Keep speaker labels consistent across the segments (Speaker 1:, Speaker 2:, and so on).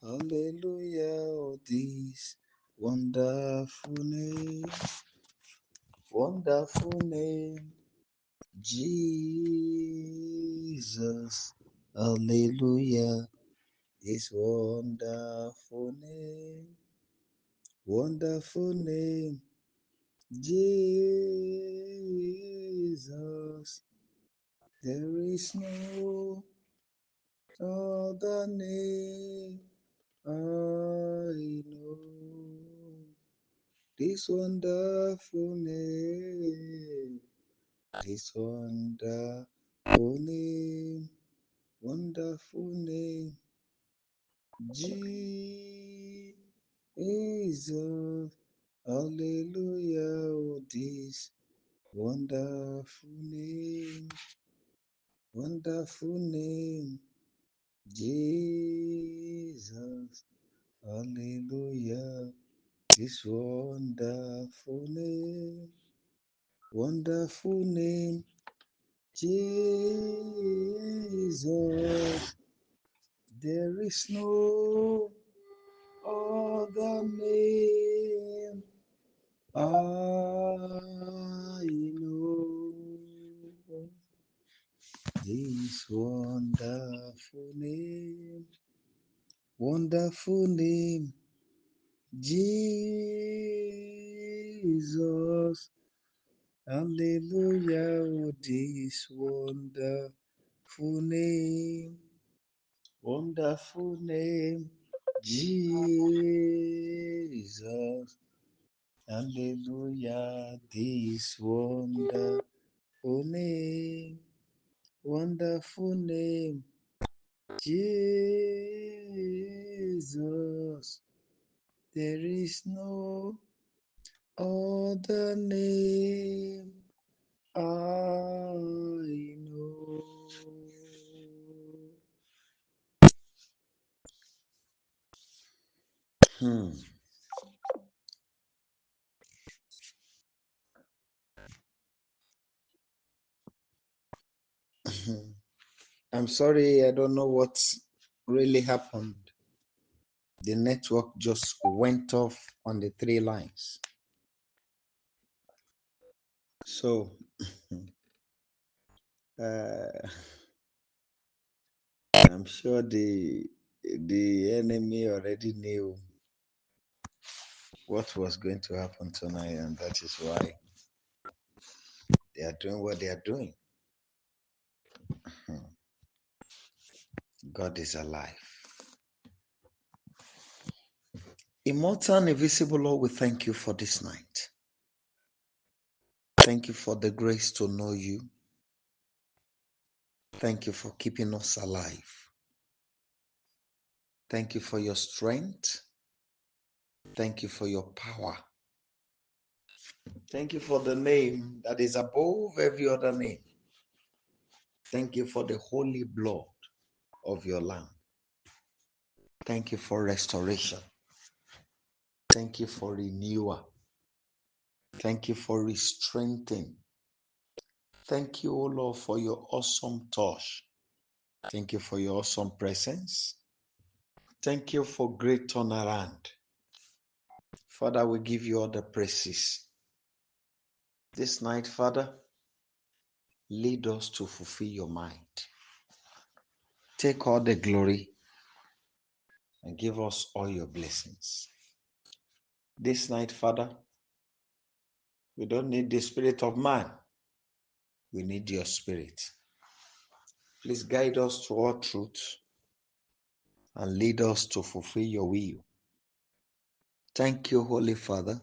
Speaker 1: Hallelujah, oh, this wonderful name, Jesus. Hallelujah, this wonderful name, Jesus. There is no other name I know. This wonderful name, this wonderful name, Jesus. Hallelujah, oh, this wonderful name, Jesus. Hallelujah, this wonderful name, Jesus. There is no other name I know. This wonderful name, Jesus. Hallelujah, oh, this wonderful name, Jesus. Hallelujah, this wonderful name, Jesus. There is no other name I know. I'm sorry, I don't know what really happened. The network just went off on the 3 lines. So, I'm sure the enemy already knew what was going to happen tonight, and that is why they are doing what they are doing. God is alive. Immortal and invisible Lord, we thank you for this night. Thank you for the grace to know you. Thank you for keeping us alive. Thank you for your strength. Thank you for your power. Thank you for the name that is above every other name. Thank you for the holy blood of your Lamb. Thank you for restoration. Thank you for renewal. Thank you for strengthening. Thank you, O Lord, for your awesome touch. Thank you for your awesome presence. Thank you for great turnaround. Father, we give you all the praises. This night, Father, lead us to fulfill your mind. Take all the glory and give us all your blessings. This night, Father, we don't need the spirit of man. We need your spirit. Please guide us to all truth and lead us to fulfill your will. Thank you, Holy Father.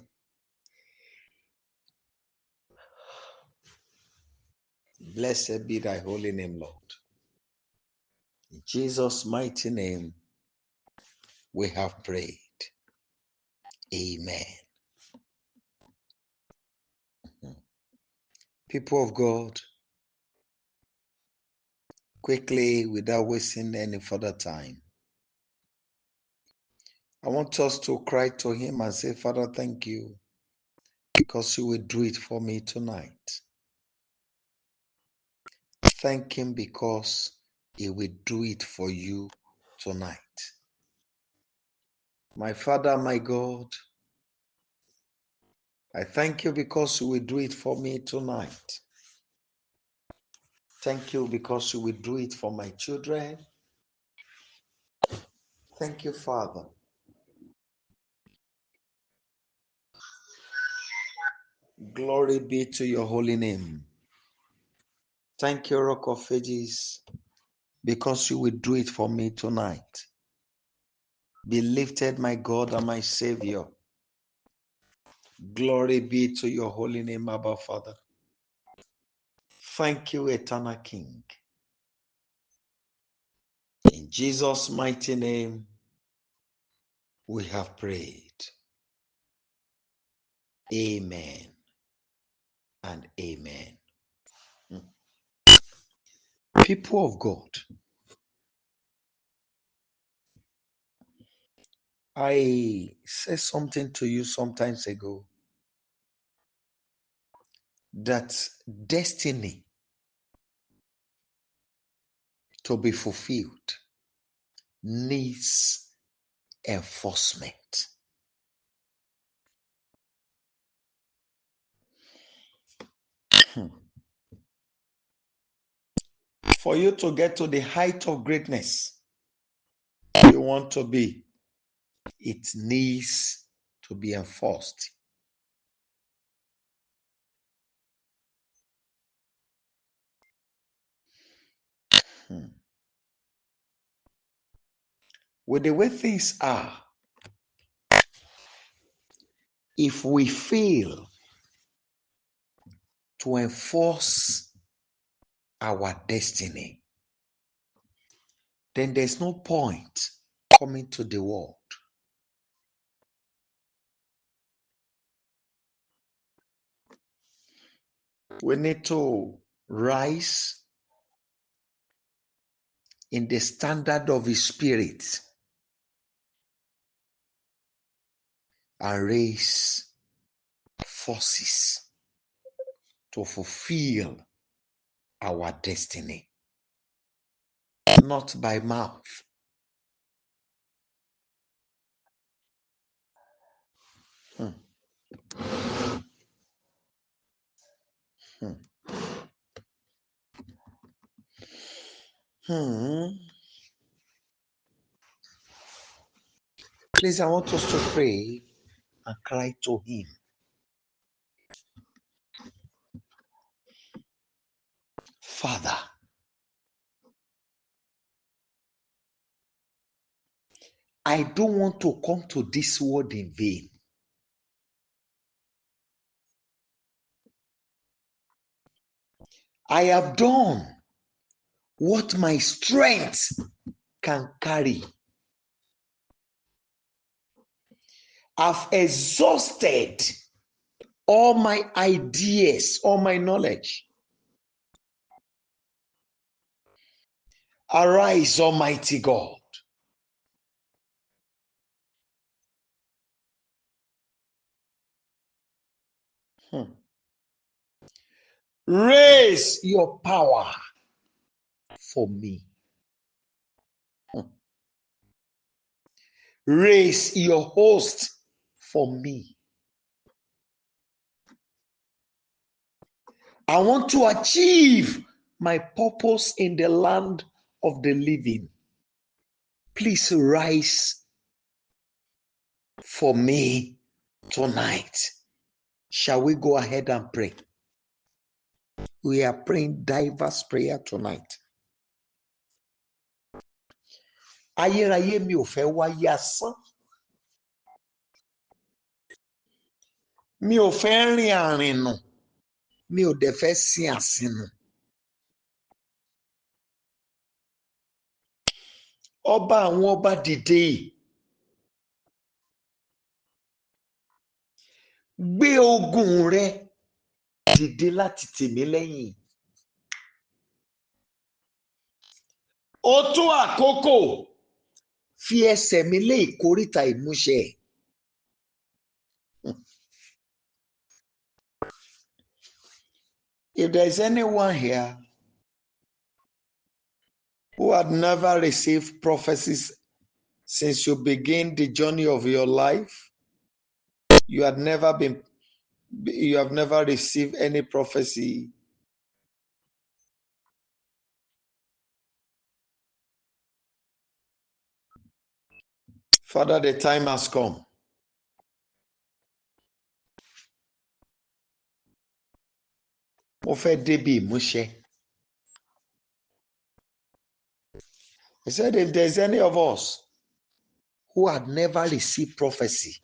Speaker 1: Blessed be thy holy name, Lord. In Jesus' mighty name, we have prayed. Amen. People of God, quickly, without wasting any further time, I want us to cry to him and say, Father, thank you because you will do it for me tonight. Thank him because he will do it for you tonight. My Father, my God, I thank you because you will do it for me tonight. Thank you because you will do it for my children. Thank you, Father. Glory be to your holy name. Thank you, Rock of Ages, because you will do it for me tonight. Be lifted, my God and my Savior. Glory be to your holy name, Abba Father. Thank you, Eternal King. In Jesus' mighty name, we have prayed. Amen and amen. People of God, I said something to you sometimes ago that destiny to be fulfilled needs enforcement. For you to get to the height of greatness you want to be, it needs to be enforced. With the way things are, if we fail to enforce our destiny, then there's no point coming to the world. We need to rise in the standard of His Spirit and raise forces to fulfill our destiny, not by mouth. Hmm. Hmm. Hmm. Please, I want us to pray and cry to Him. Father, I don't want to come to this world in vain. I have done what my strength can carry. I've exhausted all my ideas, all my knowledge. Arise, Almighty God. Raise your power for me. Raise your host for me. I want to achieve my purpose in the land of the living. Please rise for me tonight. Shall we go ahead and pray? We are praying diverse prayer tonight. Ayérayé mi ò fẹ́ wáyé asán. Mi ò fẹ́ rìn àrìnù. Mi ò dẹ̀ fẹ́ sin àsìnù. Ọba àwọn ọba dìde. Gbé ogun rẹ dìde láti tì mí lẹ́yìn. Ó tó àkókò fi ẹsẹ̀ mi lé ìkóríta ìmúṣẹ. If there is anyone here who had never received prophecies Since you begin the journey of your life, you have never received any prophecy. Father, the time has come. Mo fẹ́ débi ìmúṣẹ. He said, if there's any of us who had never received prophecy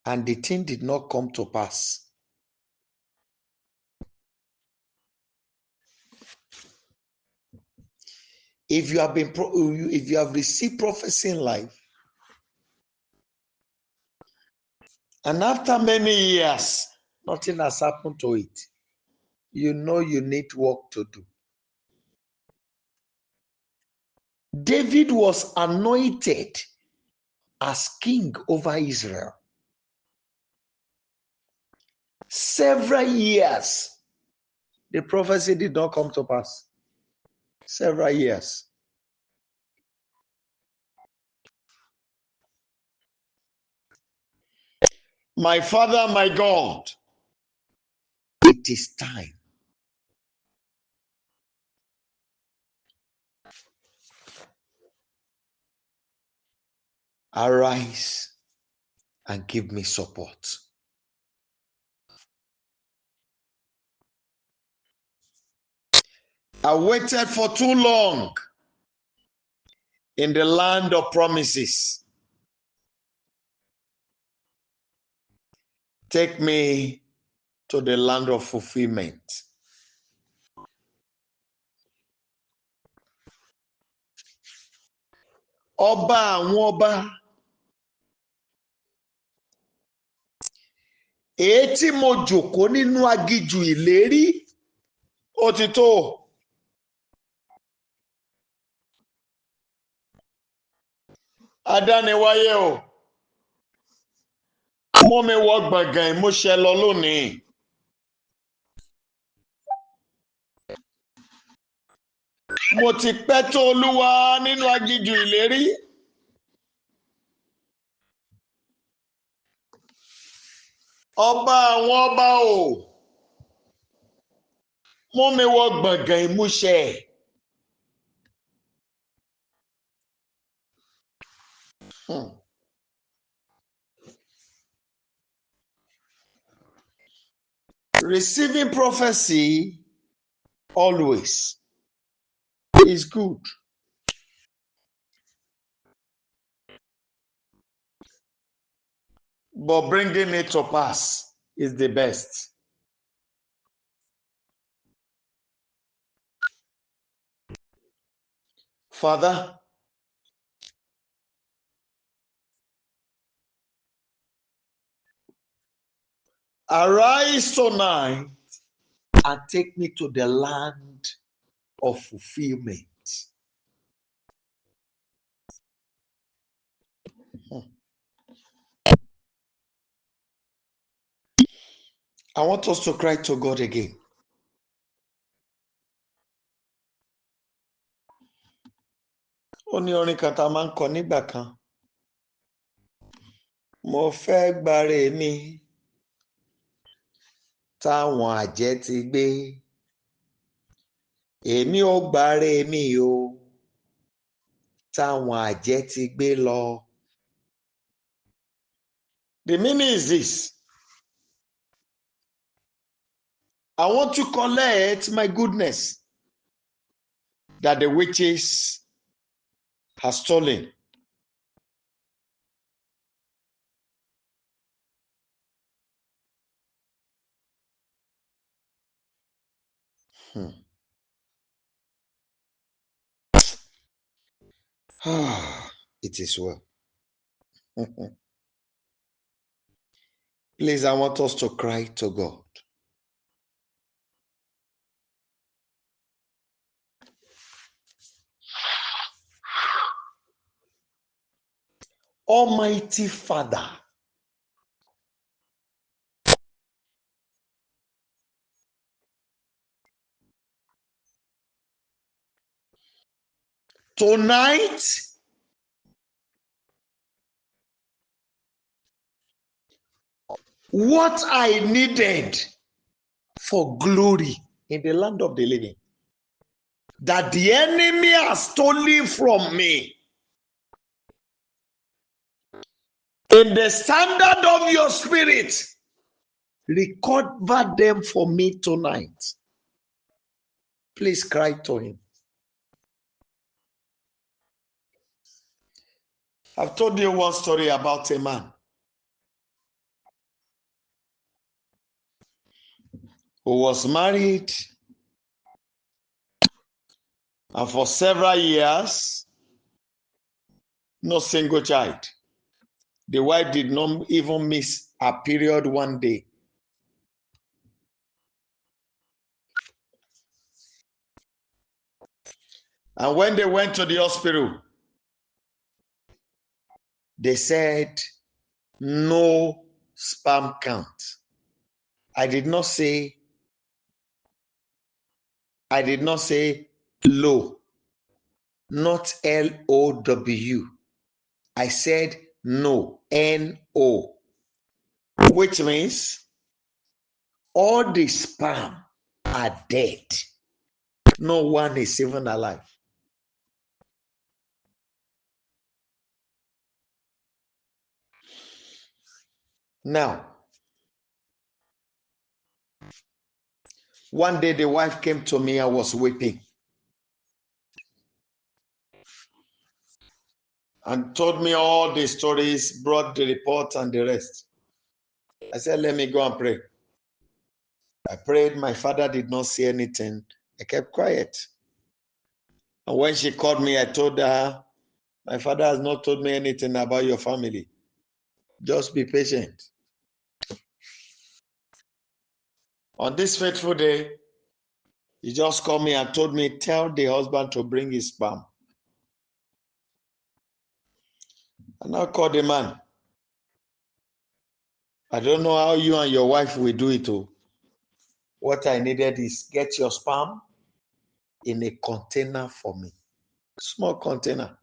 Speaker 1: and the thing did not come to pass, if you have received prophecy in life, and after many years, nothing has happened to it, you know you need work to do. David was anointed as king over Israel. Several years, the prophecy did not come to pass. Several years. My Father, my God, it is time. Arise and give me support. I waited for too long in the land of promises. Take me to the land of fulfillment. Ọba àwọn ọba, èyí tí mo jòkó nínú aginjù ìlérí, ó ti tó. Adániwáyé o, mú mi wọ gbọ̀ngàn ìmúṣẹ lọ lónìí. Mo ti pẹ́ tó Olúwa nínú aginjù ìlérí. Ọba àwọn ọba o, mú mi wọ gbọ̀ngàn ìmúṣẹ. Receiving prophecy always is good. But bringing it to pass is the best. Father, arise tonight and take me to the land of fulfillment. I want us to cry to God again. Ó ní orin kan tá a máa ń kọ nígbà kan. Mo fẹ́ gbàre mi táwọn àjẹ́ ti gbé. Èmi ò gbàre mi o táwọn àjẹ́ ti gbé lọ. The meaning is this. I want to collect my goodness that the witches have stolen. It is well. Please, I want us to cry to God. Almighty Father, Tonight, what I needed for glory in the land of the living, that the enemy has stolen from me, in the standard of your spirit, recover them for me tonight. Please cry to him. I've told you one story about a man who was married, and for several years, no single child. The wife did not even miss a period one day. And when they went to the hospital, they said, no sperm count. I did not say low, not LOW. I said no, NO, which means all the sperm are dead. No one is even alive. Now, one day the wife came to me, I was weeping, and told me all the stories, brought the report and the rest. I said, let me go and pray. I prayed. My father did not say anything. I kept quiet. And when she called me, I told her, my father has not told me anything about your family. Just be patient. On this fateful day, he just called me and told me, tell the husband to bring his sperm. And I called the man. I don't know how you and your wife will do it. What I needed is get your sperm in a container for me. Small container.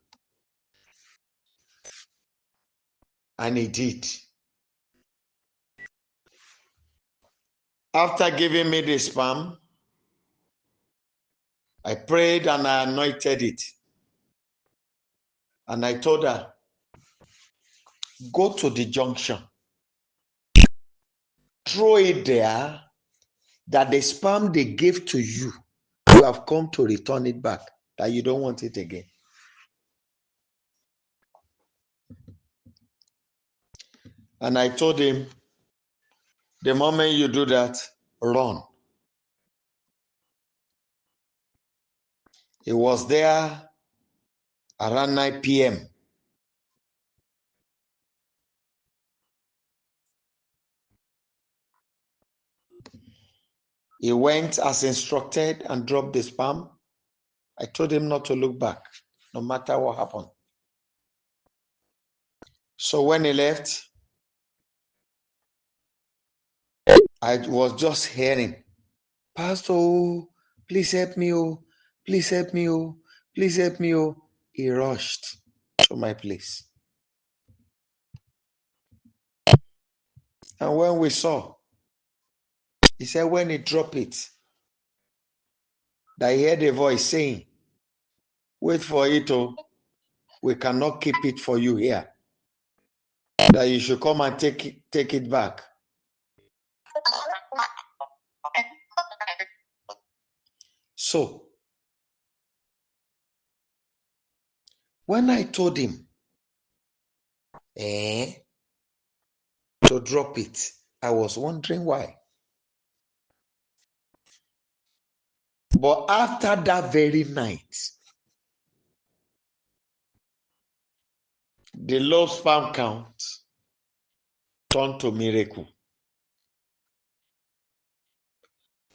Speaker 1: And he did. After giving me the sperm, I prayed and I anointed it. And I told her, go to the junction. Throw it there, that the sperm they gave to you, you have come to return it back, that you don't want it again. And I told him, the moment you do that, run. He was there around 9 p.m. He went as instructed and dropped the sperm. I told him not to look back, no matter what happened. So when he left, I was just hearing, Pastor, please help me, oh, please help me, oh, please help me, oh. He rushed to my place. And when we saw, he said when he dropped it, that he heard a voice saying, wait for it, oh, we cannot keep it for you here. That you should come and take it back. So, when I told him to drop it, I was wondering why. But after that very night, the low sperm count turned to miracle.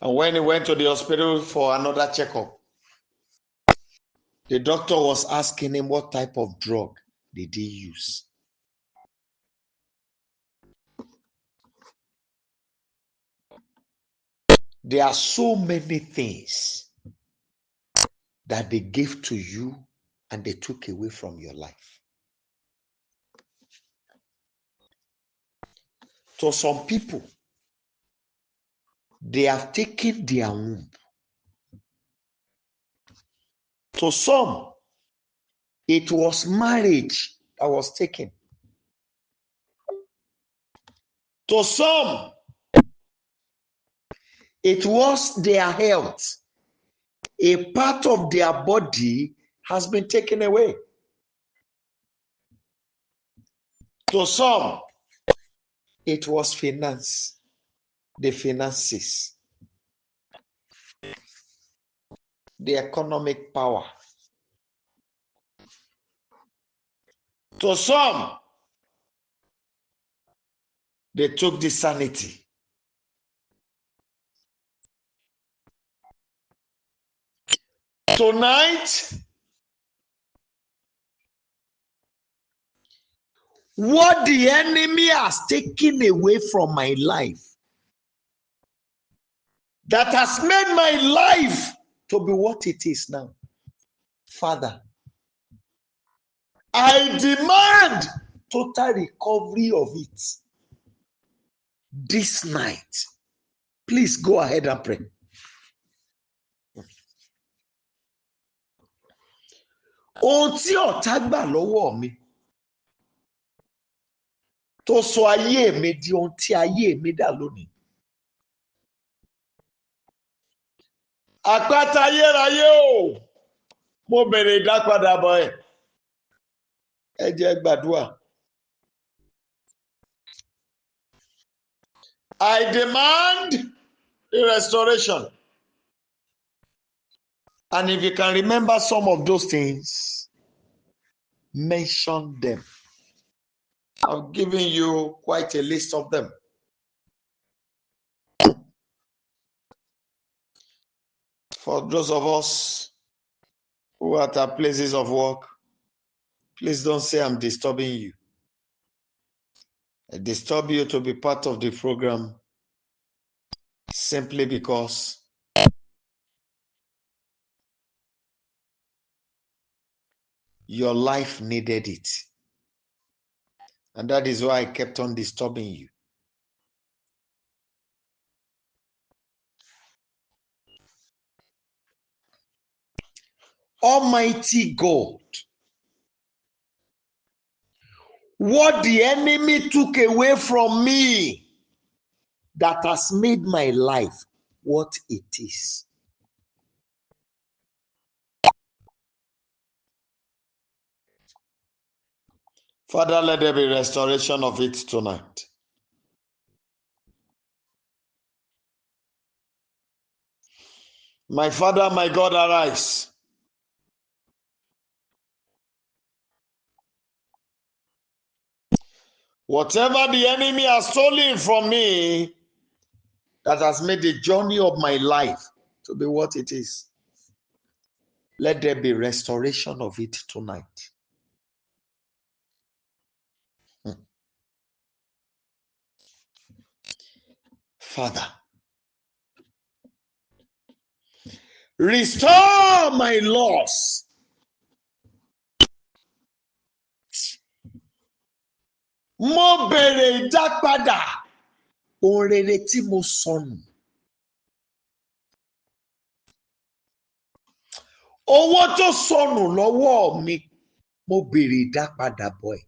Speaker 1: And when he went to the hospital for another checkup, the doctor was asking him what type of drug did he use. There are so many things that they give to you and they took away from your life. To some people, they have taken their womb. To some, it was marriage that was taken. To some, it was their health. A part of their body has been taken away. To some, it was finance, the finances, the economic power. To some, they took the sanity. Tonight, what the enemy has taken away from my life, that has made my life to be what it is now, Father, I demand total recovery of it this night. Please go ahead and pray. Ohun tí ọ̀tá gbà lọ́wọ́ mi tó sọ ayé mi di ohun tí ayé mi dà lónìí. Àpáta ayérayé o, mo bèrè ìdápadàbọ̀ ẹ̀. Ẹ jẹ́ gbàdúrà. I demand the restoration. And if you can remember some of those things, mention them. I've given you quite a list of them. For those of us who are at our places of work, please don't say I'm disturbing you. I disturb you to be part of the program simply because your life needed it. And that is why I kept on disturbing you. Almighty God, what the enemy took away from me that has made my life what it is. Father, let there be restoration of it tonight. My Father, my God, arise. Whatever the enemy has stolen from me that has made the journey of my life to be what it is, let there be restoration of it tonight. Father, restore my loss. Mo bèrè ìdápadà ohun rere tí mo sọnù. Owó tó sọnù lọ́wọ́ mi, mo bèrè ìdápadà bọ̀ ẹ́.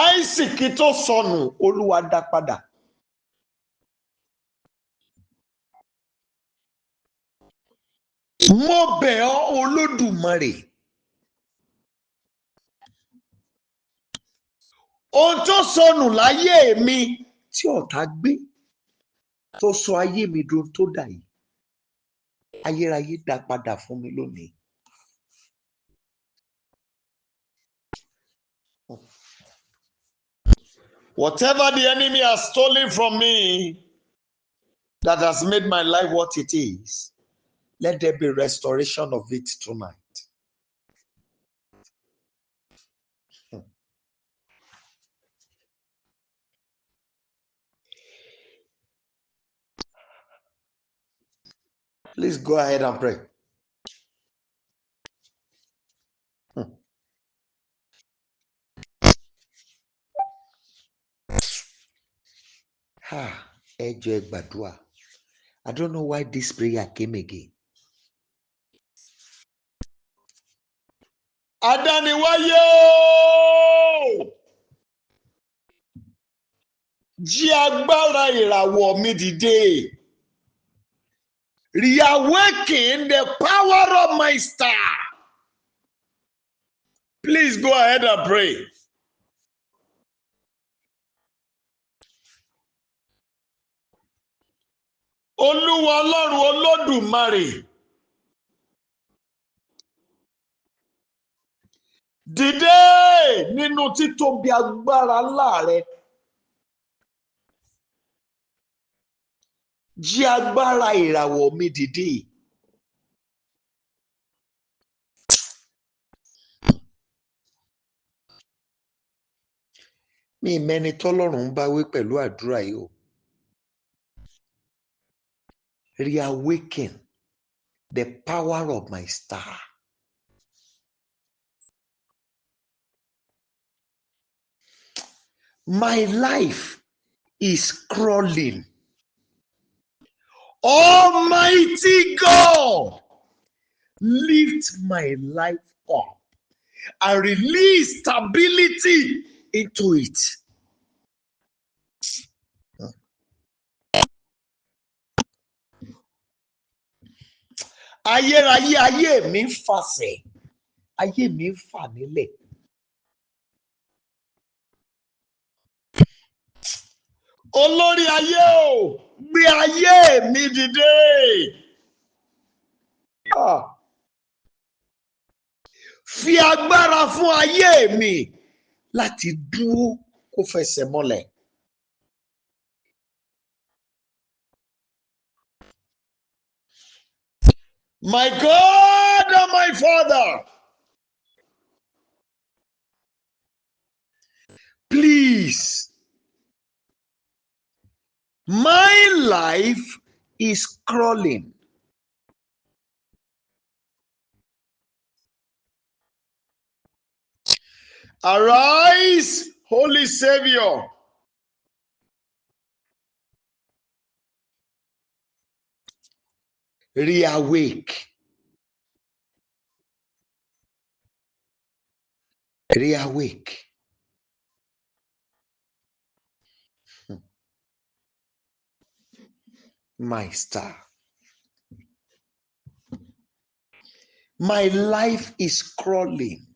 Speaker 1: Àìsìkí tó sọnù, Olúwa dá padà. Mo bẹ̀ ọ́ Olódùmarè. Ohun tó sọnù láyé mi tí ọ̀tá gbé tó sọ ayé mi dùn tó dà yìí. Ayérayé dá padà fún mi lónìí. Whatever the enemy has stolen from me that has made my life what it is, let there be restoration of it tonight. Please go ahead and pray. I don't know why this prayer came again. Adániwáyé o! Jí agbára ìràwọ̀ mi dìde. Reawaken the power of my star. Please go ahead and pray. Olúwa Ọlọ́run Olódùmarè. Dìde nínú títóbi agbára ńlá rẹ. Jí agbára ìràwọ̀ mi dìde. Mi mẹ́ni tọ́lọ́run bá wí pẹ̀lú àdúrà yìí o. Reawaken the power of my star. My life is crawling. Almighty God, lift my life up and release stability into it. Ayérayé ayé mi ń fàsẹ̀, ayé mi ń fà nílẹ̀. Olórí ayé o, gbé ayé mi dìde. Fi agbára fún ayé mi láti dúró kó fẹsẹ̀ mọ́lẹ̀. My God and my Father, please, my life is crawling. Arise, Holy Savior. Reawake. Reawake. My star. My life is crawling.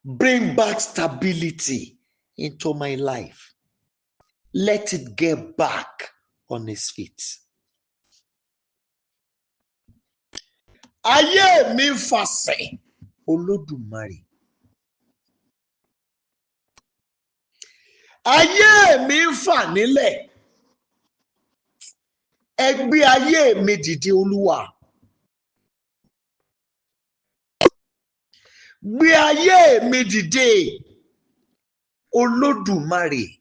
Speaker 1: Bring back stability into my life. Let it get back on its feet. Ayé mi ń fàsẹ̀, Olódùmarè. Ayé mi ń fà nílẹ̀. Ẹ gbé ayé mi dìde, Olúwa. Gbé ayé mi dìde, Olódùmarè.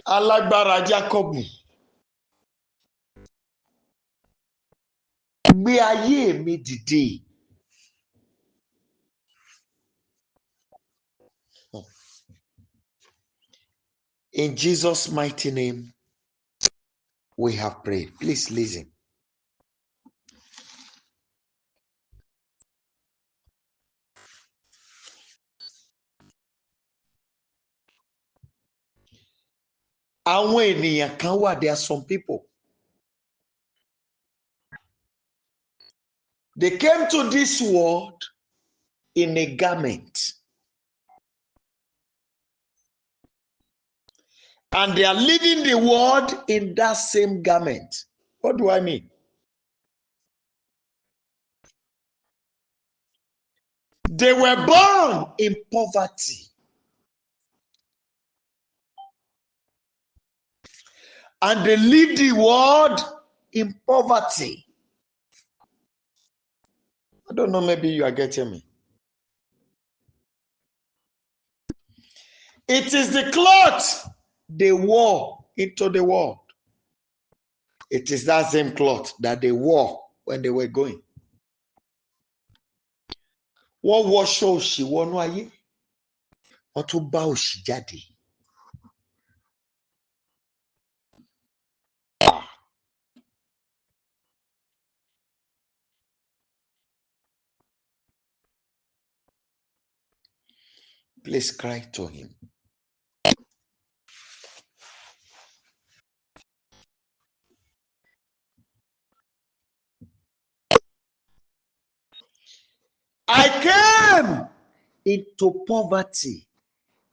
Speaker 1: Alágbára Jákọ́bù. Gbé ayé mi dìde. In Jesus' mighty name, we have prayed. Please listen. Àwọn ènìyàn kan wà, there are some people. They came to this world in a garment. And they are living the world in that same garment. What do I mean? They were born in poverty. And they live the world in poverty. I don't know, maybe you are getting me. It is the cloth they wore into the world. It is that same cloth that they wore when they were going. Wọ́n wọṣọ òṣì wọnú ayé. Wọ́n tún bá òṣì jáde. Please cry to him. I came into poverty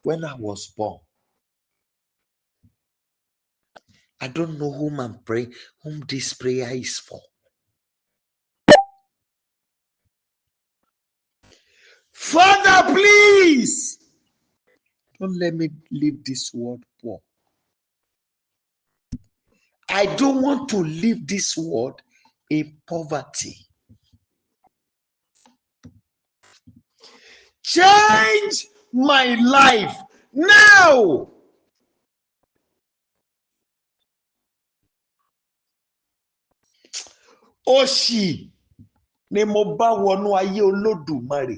Speaker 1: when I was born. I don't know whom this prayer is for. Father, please don't let me leave this world poor. I don't want to leave this world in poverty. Change my life now. Òṣì ni mo bá wọnú ayé Olódùmarè.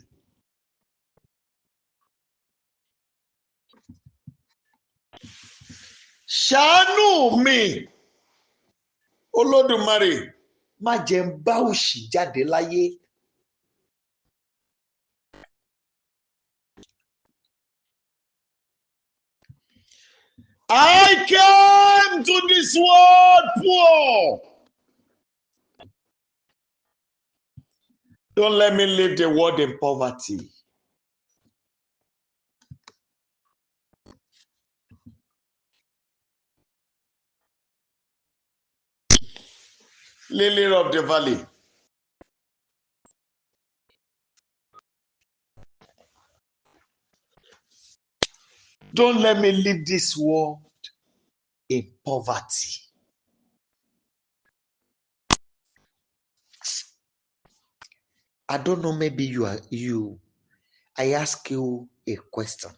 Speaker 1: Ṣàánú mi, Olódùmarè, má jẹ́ n bá òṣì jáde láyé. I came to this world poor. Don't let me leave the world in poverty. Lily of the valley. Don't let me leave this world in poverty. I don't know, maybe I ask you a question.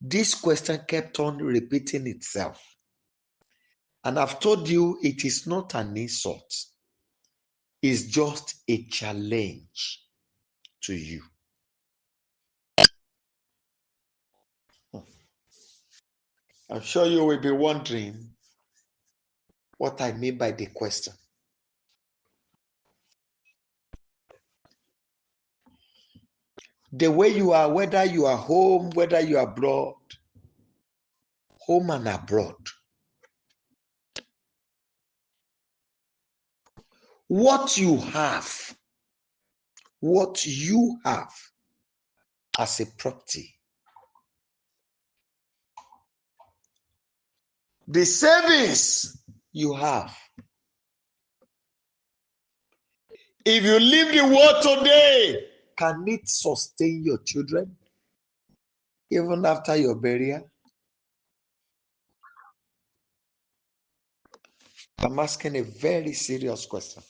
Speaker 1: This question kept on repeating itself. And I've told you it is not an insult. It's just a challenge to you. I'm sure you will be wondering what I mean by the question. The way you are, whether you are home, whether you are abroad, home and abroad. What you have as a property, the savings you have. If you leave the world today, can it sustain your children even after your burial? I'm asking a very serious question,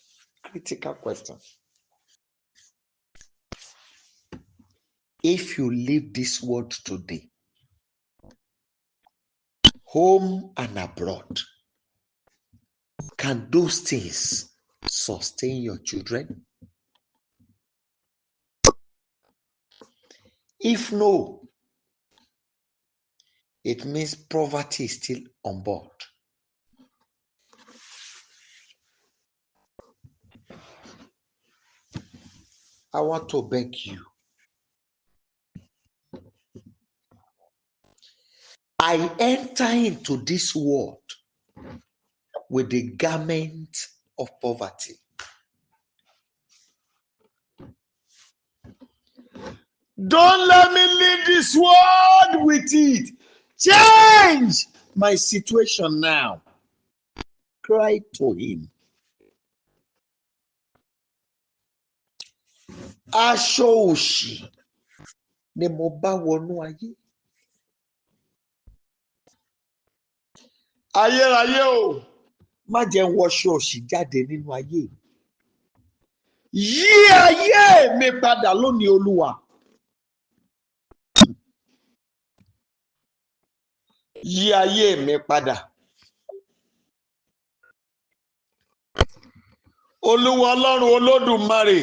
Speaker 1: critical question. If you leave this world today, home and abroad, can those things sustain your children? If no, it means poverty is still on board. I want to beg you. I enter into this world with the garment of poverty. Don't let me leave this world with it. Change my situation now. Cry to him. Aṣọ òṣì ni mo bá wọnú ayé. Ayérayé o, má jẹ́ n wọṣọ òṣì jáde nínú ayé. Yí ayé mi padà lónìí Olúwa. Yí ayé mi padà. Olúwa Ọlọ́run Olódùmarè.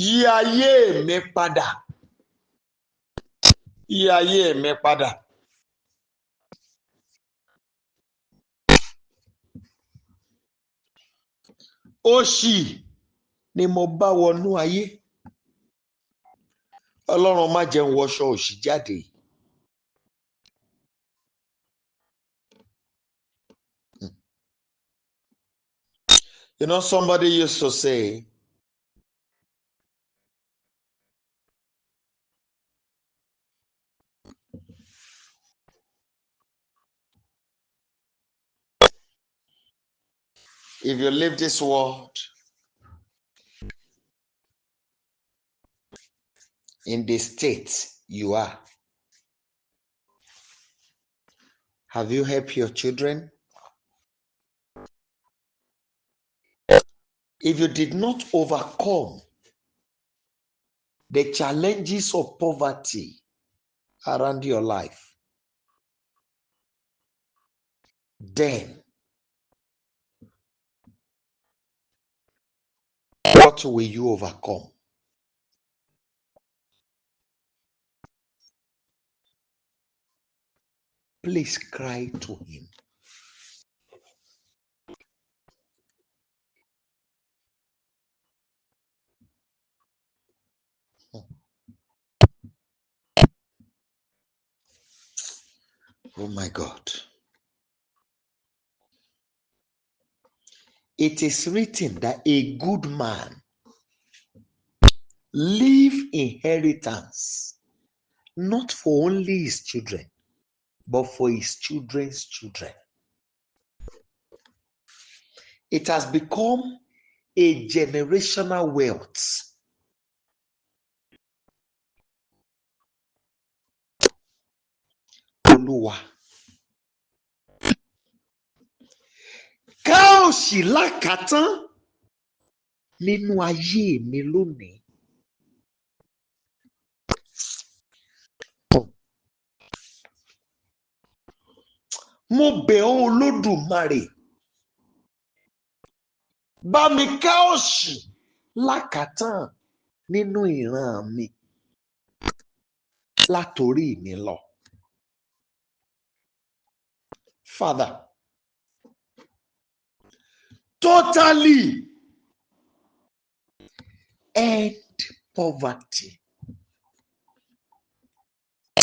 Speaker 1: Yí ayé mi padà. Yí ayé mi padà. Òṣì ni mo bá wọnú ayé. Ọlọ́run má jẹ́ n wọṣọ òṣì jáde. You know, somebody used to say, if you leave this world in the state you are, have you helped your children? If you did not overcome the challenges of poverty around your life, then what will you overcome? Please cry to him. Oh my God. It is written that a good man leave inheritance not for only his children, but for his children's children. It has become a generational wealth. Olúwa, ká òṣì lákàtán nínú ayé mi lónìí. Mo bẹ̀ ọ́ Olódùmarè, bá mi ká òṣì lákàtán nínú ìran mi látorí mi lọ. Father, totally end poverty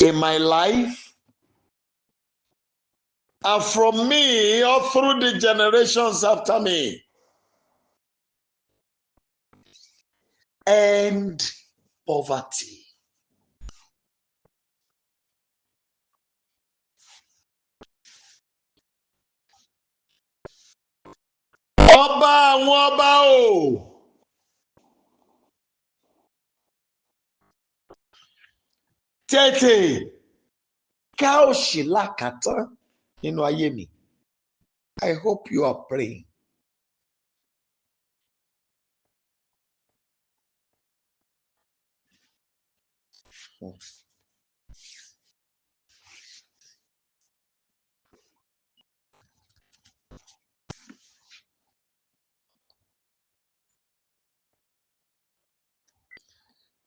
Speaker 1: in my life and from me or through the generations after me. End poverty. Ọba àwọn ọba o. Tètè ká òṣì lákàtán nínú ayé mi. I hope you are praying.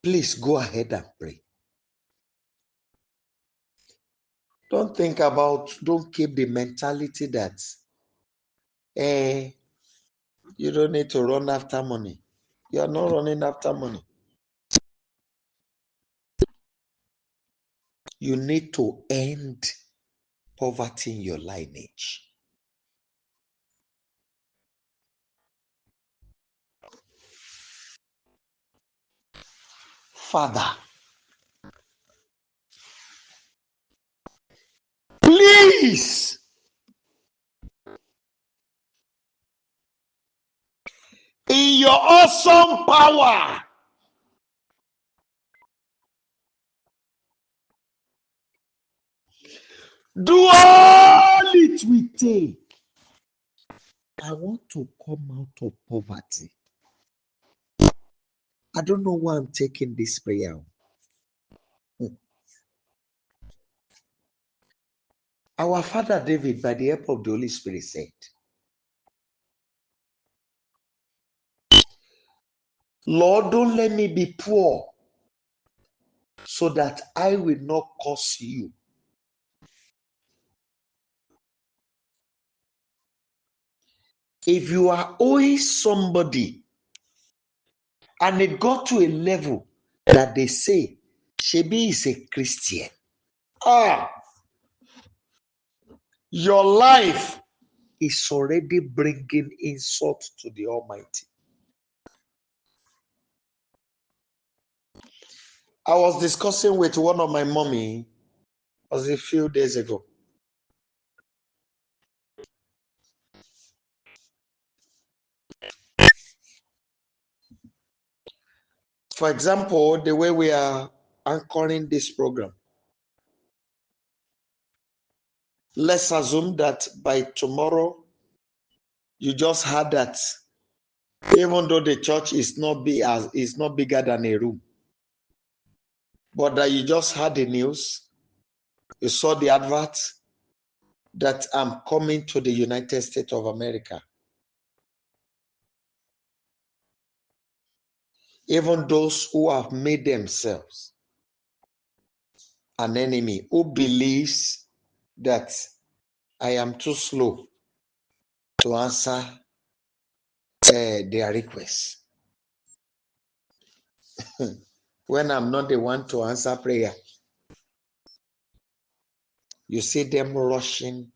Speaker 1: Please go ahead and pray. Don't keep the mentality that you don't need to run after money. You are not running after money. You need to end poverty in your lineage. Father, please in your awesome power, do all it will take. I want to come out of poverty. I don't know why I'm taking this prayer. Our father David, by the help of the Holy Spirit, said, Lord, don't let me be poor so that I will not curse you. If you are owing somebody and it got to a level that they say, Shebi is a Christian, your life is already bringing insult to the Almighty. I was discussing with one of my mommy a few days ago. For example, the way we are anchoring this program. Let's assume that by tomorrow, you just heard that even though the church is not bigger than a room, but that you just heard the news, you saw the advert that I'm coming to the United States of America. Even those who have made themselves an enemy, who believes that I am too slow to answer their requests. When I'm not the one to answer prayer, you see them rushing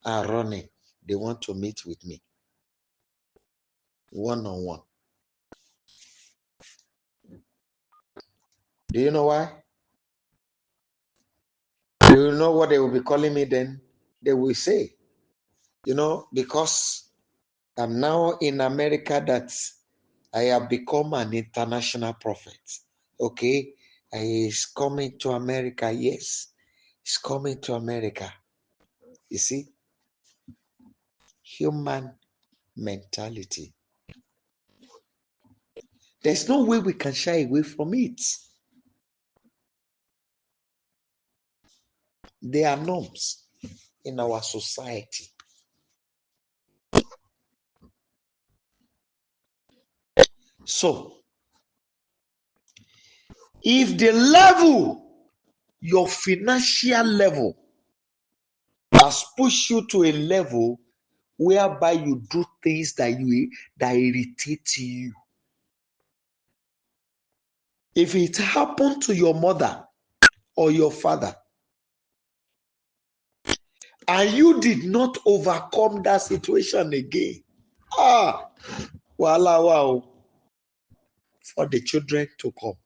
Speaker 1: and running. They want to meet with me one-on-one. Do you know why? Do you know what they will be calling me then? They will say, because I'm now in America, that I have become an international prophet. Okay, he's coming to America. Yes, he's coming to America. You see, human mentality. There's no way we can shy away from it. There are norms in our society. So, if the level, your financial level, has pushed you to a level whereby you do things that irritate you. If it happened to your mother or your father, and you did not overcome that situation again, wow, for the children to come.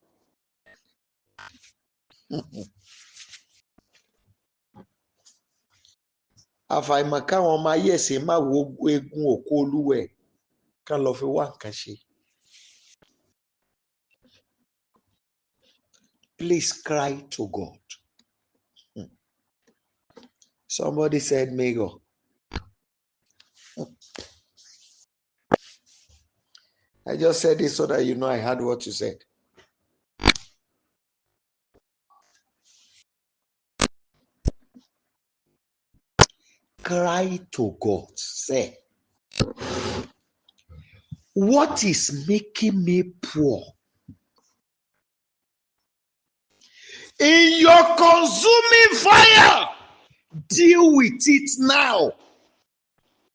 Speaker 1: Àfàìmọ̀ káwọn ọmọ ayé ẹ̀sìn má wo eégún òkú Olúwẹ̀ kán lọ fi wá nǹkan ṣe. Please cry to God. Somebody said, Mago. I just said it so that you know I heard what you said. Cry to God. Say, what is making me poor? In your consuming fire, deal with it now.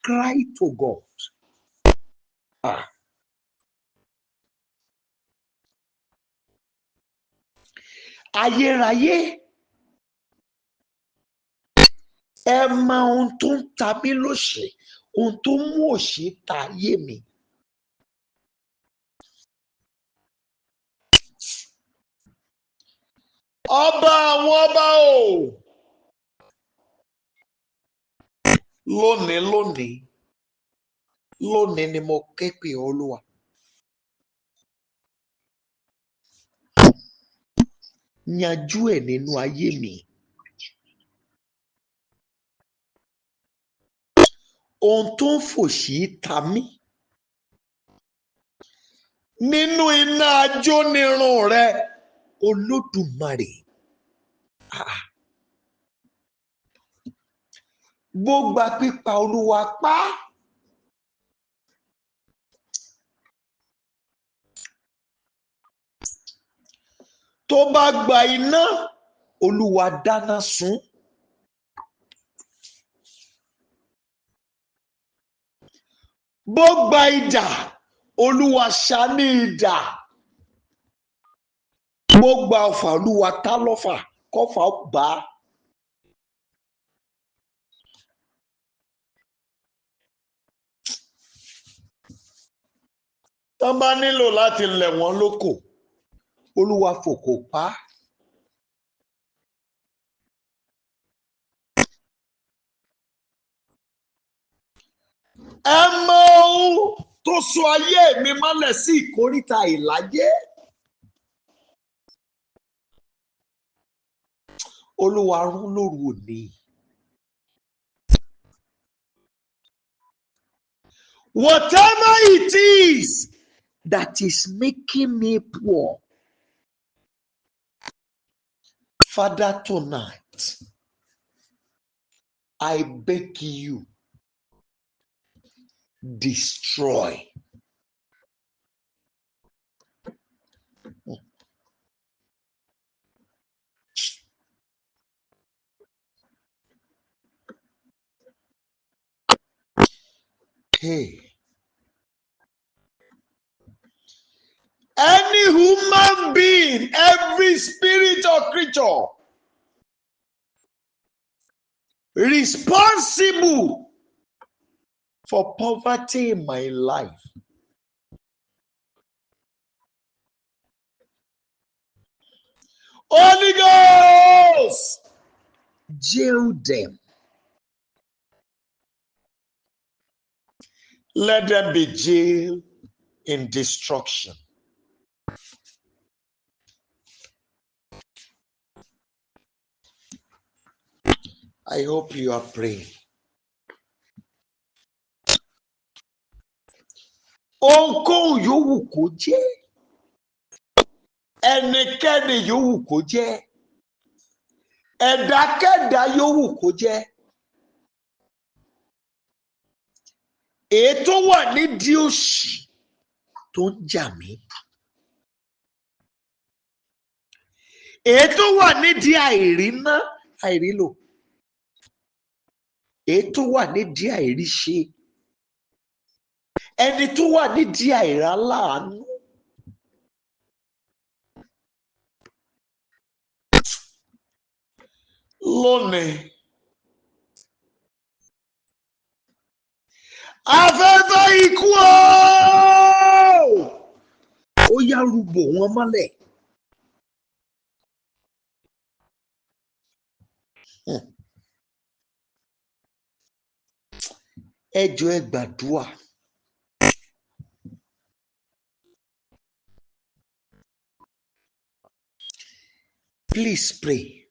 Speaker 1: Cry to God. Ayérayé, ẹ mọ ohun tó ń ta mí lóṣì, ohun tó mú òṣì ta ayé mi. Ọba àwọn ọba o. Lónìí ni mo ké pè Olúwa. Yanjú ẹ̀ nínú ayé mi. Ohun tó ń fòṣì ta mí, nínú iná ajónirun rẹ Olódùmarè. Gbogbo pípa Olúwa pa. Tó bá gba iná Olúwa dáná sun. Bó gba idà Olúwa ṣá ní idà. Bó gba ọfà Olúwa ta lọ́fà kọ́fà bá. Tán bá nílò láti lẹ̀ wọ́n lóko Olúwa fòkò pa. Ẹ mọ ohun tó so ayé mi mọ́lẹ̀ sí ìkóríta ìláyé. Olúwa rún lóru òní. Whatever it is that is making me poor, Father, tonight I beg you, destroy. Hey. Any human being, every spirit or creature responsible for poverty in my life, Holy Ghost, jail them. Let them be jailed in destruction. I hope you are praying. Ohunkóhun yòówù kó jẹ́, ẹnikẹ́ni yòówù kó jẹ́, ẹ̀dákẹ́dá yòówù kó jẹ́, èyí tó wà nídìí òṣì tó ń jà mí, èyí tó wà nídìí àìríná àìrílò, èyí tó wà nídìí àìríṣe, ẹni tó wà nídìí àìráláàánú. Lónìí, afẹ́fẹ́ ikú ó yá rúbò wọn mọ́lẹ̀. Ẹ jọ̀ọ́ ẹ gbàdúrà. Please pray.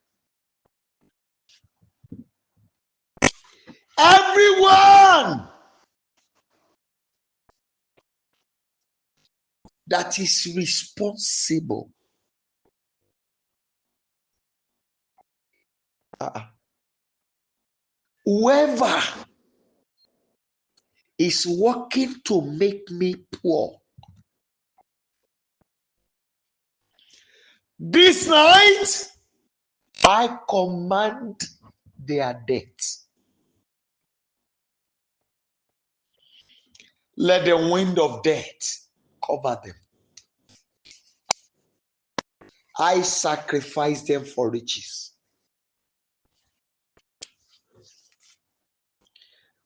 Speaker 1: Everyone that is responsible whoever is working to make me poor, this night I command their death. Let the wind of death cover them. I sacrifice them for riches.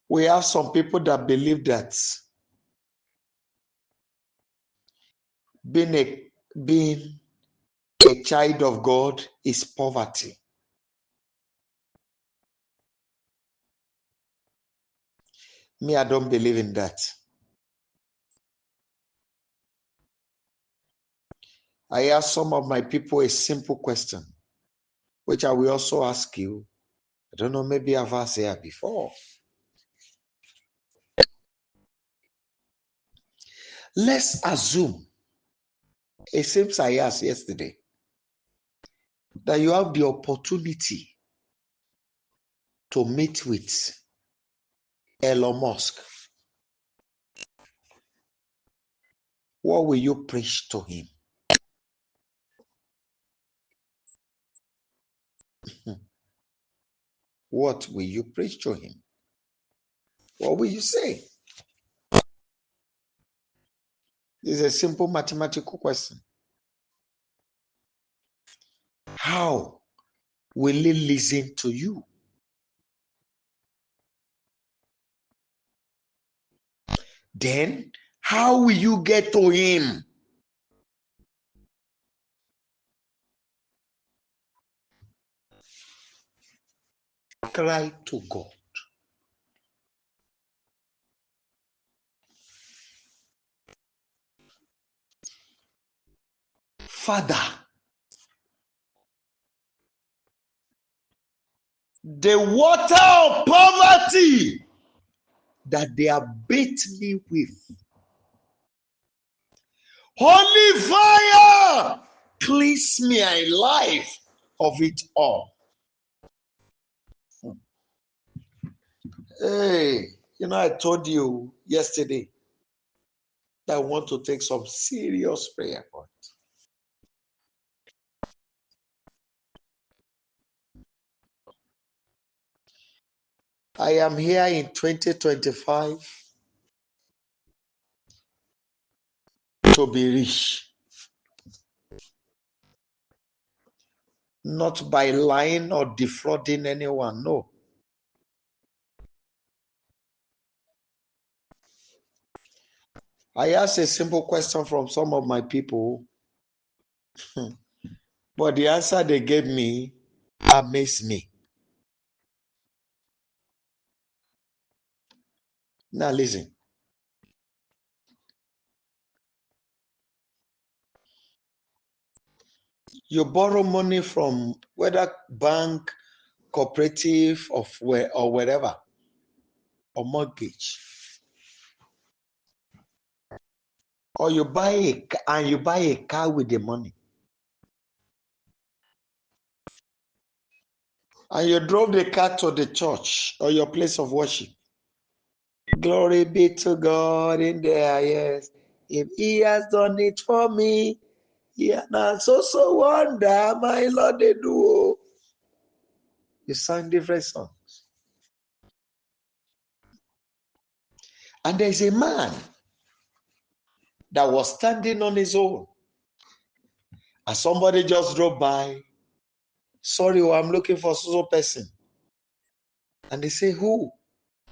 Speaker 1: We have some people that believe that being a child of God is poverty. Me, I don't believe in that. I ask some of my people a simple question, which I will also ask you. I don't know, maybe I've asked here before. Let's assume It seems I asked yesterday that you have the opportunity to meet with Elon Musk. What will you preach to him? What will you preach to him? What will you say? This is a simple mathematical question. How will he listen to you? Then, how will you get to him? Cry to God. Father, the water of poverty that they have beat me with, holy fire, cleanse me alive of it all. Hey, I told you yesterday that I want to take some serious prayer for it. I am here in 2025 to be rich, not by lying or defrauding anyone. No. I asked a simple question from some of my people, but the answer they gave me amazed me. Now listen. You borrow money from whether bank, cooperative, or wherever, or mortgage, or you buy a car with the money, and you drove the car to the church or your place of worship. Glory be to God in the highest. If He has done it for me, yeah, now so wonder, my Lord, they do. You sang different songs. And there's a man that was standing on his own. And somebody just drove by. Sorry, I'm looking for so person. And they say, who?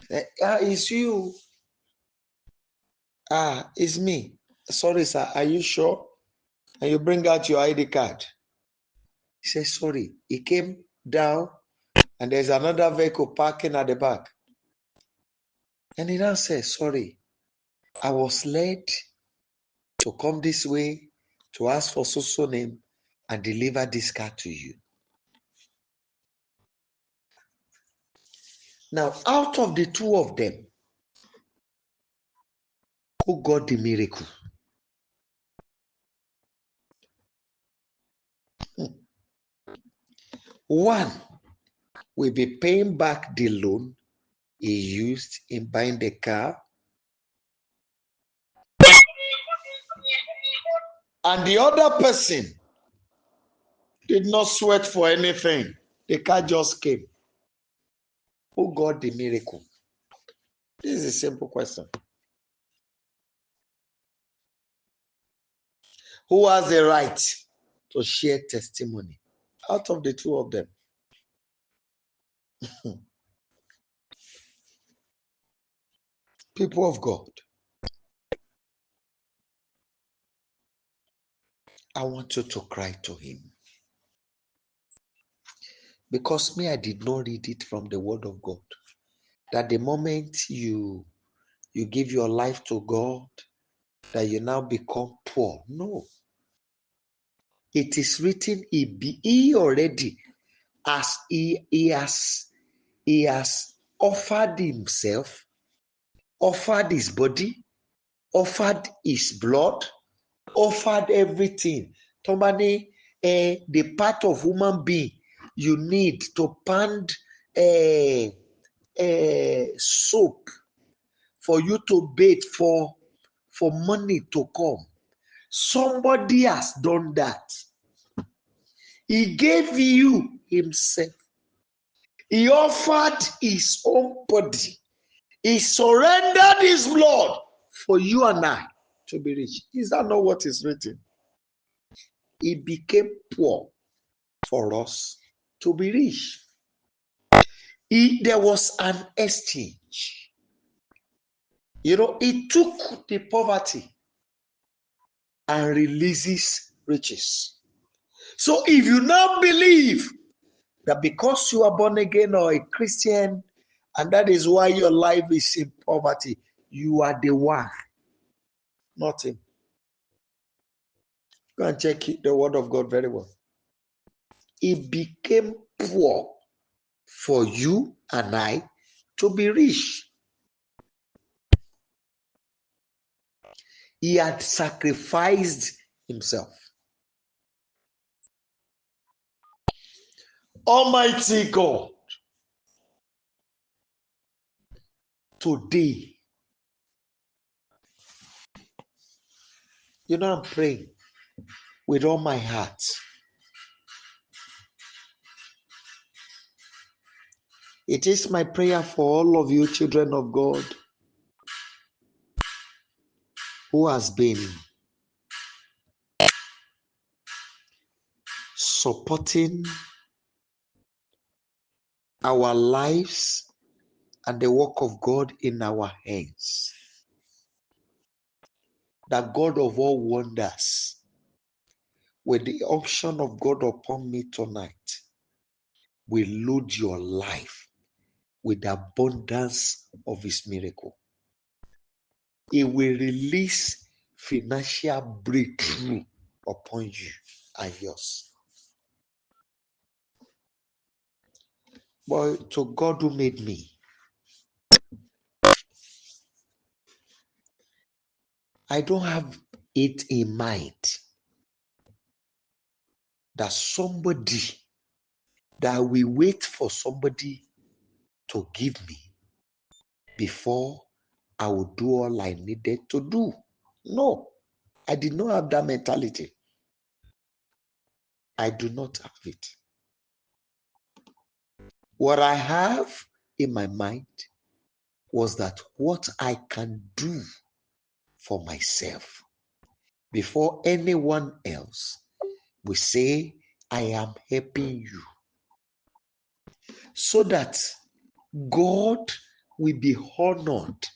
Speaker 1: It's you. It's me. Sorry, sir. Are you sure? And you bring out your ID card. He says, sorry. He came down and there's another vehicle parking at the back. And he now says, sorry, I was led to come this way to ask for so name and deliver this car to you. Now, out of the two of them, who got the miracle? One will be paying back the loan he used in buying the car. And the other person did not sweat for anything. The car just came. Who got the miracle? This is a simple question. Who has the right to share testimony out of the two of them? People of God, I want you to cry to him. Because me, I did not read it from the word of God. That the moment you give your life to God, that you now become poor. No. It is written, he already, as he has offered himself, offered his body, offered his blood, offered everything. Tomani, the part of human being you need to pound soap for you to bathe for money to come. Somebody has done that. He gave you himself. He offered his own body. He surrendered his blood for you and I to be rich. Is that not what is written? He became poor for us to be rich. There was an exchange. He took the poverty and releases riches. So if you now believe that because you are born again or a Christian, and that is why your life is in poverty, you are the one, not him. Go and check the word of God very well. He became poor for you and I to be rich. He had sacrificed himself. Almighty God, today, I'm praying with all my heart. It is my prayer for all of you children of God who has been supporting our lives and the work of God in our hands. That God of all wonders, with the unction of God upon me tonight, will load your life with the abundance of his miracle. He will release financial breakthrough upon you and yours. But to God who made me, I don't have it in mind that we wait for somebody to give me before I would do all I needed to do. No, I did not have that mentality. I do not have it. What I have in my mind was that what I can do for myself before anyone else will say, I am helping you, so that God will be honored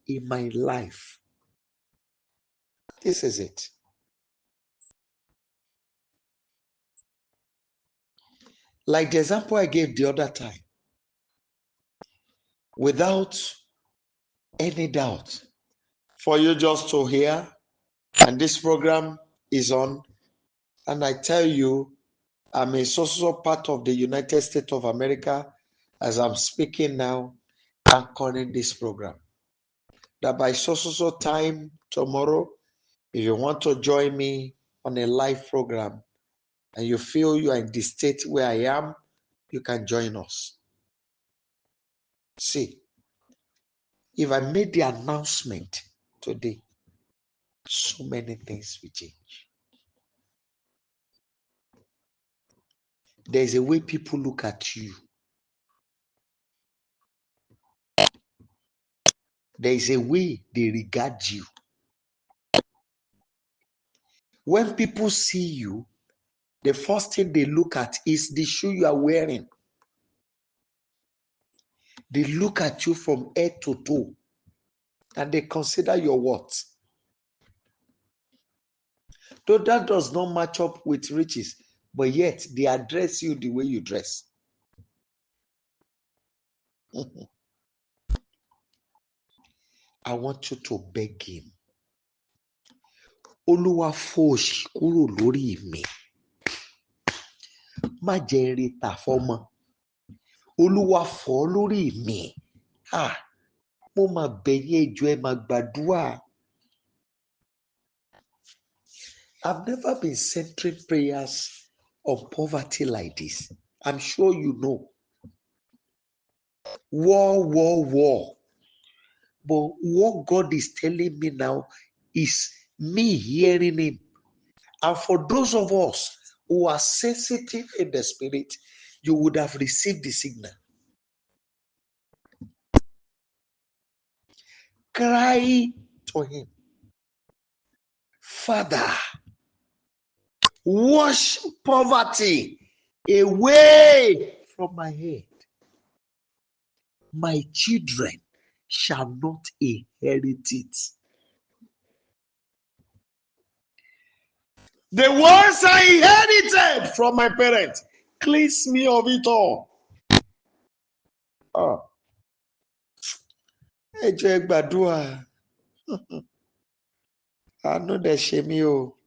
Speaker 1: in my life. This is it. Like the example I gave the other time, without any doubt, for you just to hear, and this program is on, and I tell you, I'm a so part of the United States of America. As I'm speaking now, anchoring this program. That by so time tomorrow, if you want to join me on a live program and you feel you are in the state where I am, you can join us. See, if I made the announcement today, so many things will change. There's a way people look at you. There's a way they regard you. When people see you, the first thing they look at is the shoe you are wearing. They look at you from head to toe, and they consider your worth. Though that does not match up with riches, but yet they address you the way you dress. I want you to beg him. Oluwa fòṣì kúrò lórí mi. Má jẹ́ rí tà fọ́mọ. Olúwa fọ́ lórí mi. Mo máa bẹ̀ yín, ẹ jọ̀ọ́ ẹ máa gbàdúrà. I've never been centering prayers on poverty like this. I'm sure you know. War, war, war. But what God is telling me now is me hearing Him. And for those of us who are sensitive in the spirit, you would have received the signal. Cry to Him. Father, wash poverty away from my head. My children shall not inherit it. The ones I inherited from my parents, cleanse me of it all. Ẹ jọ̀ọ́ ẹ gbàdúrà, àánú dẹ̀ ṣe mí o.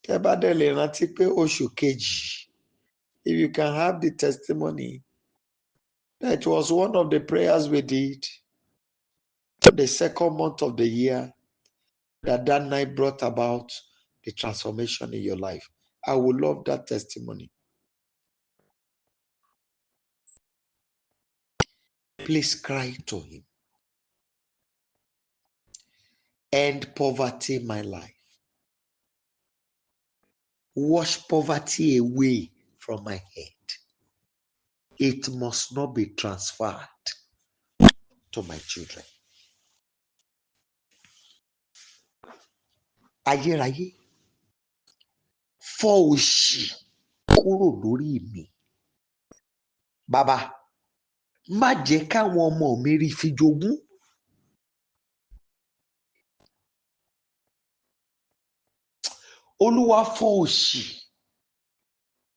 Speaker 1: Tẹ́ bá dẹ̀ lè rántí pé oṣù kejì, if you can have the testimony, that was one of the prayers we did the second month of the year, that night brought about the transformation in your life. I would love that testimony. Please cry to Him. End poverty in my life. Wash poverty away from my head. It must not be transferred to my children. Ayérayé, fọ́ òṣì kúrò lórí mi. Bàbá, má jẹ́ káwọn ọmọ mi rí fi jogún. Olúwa, fọ́ òṣì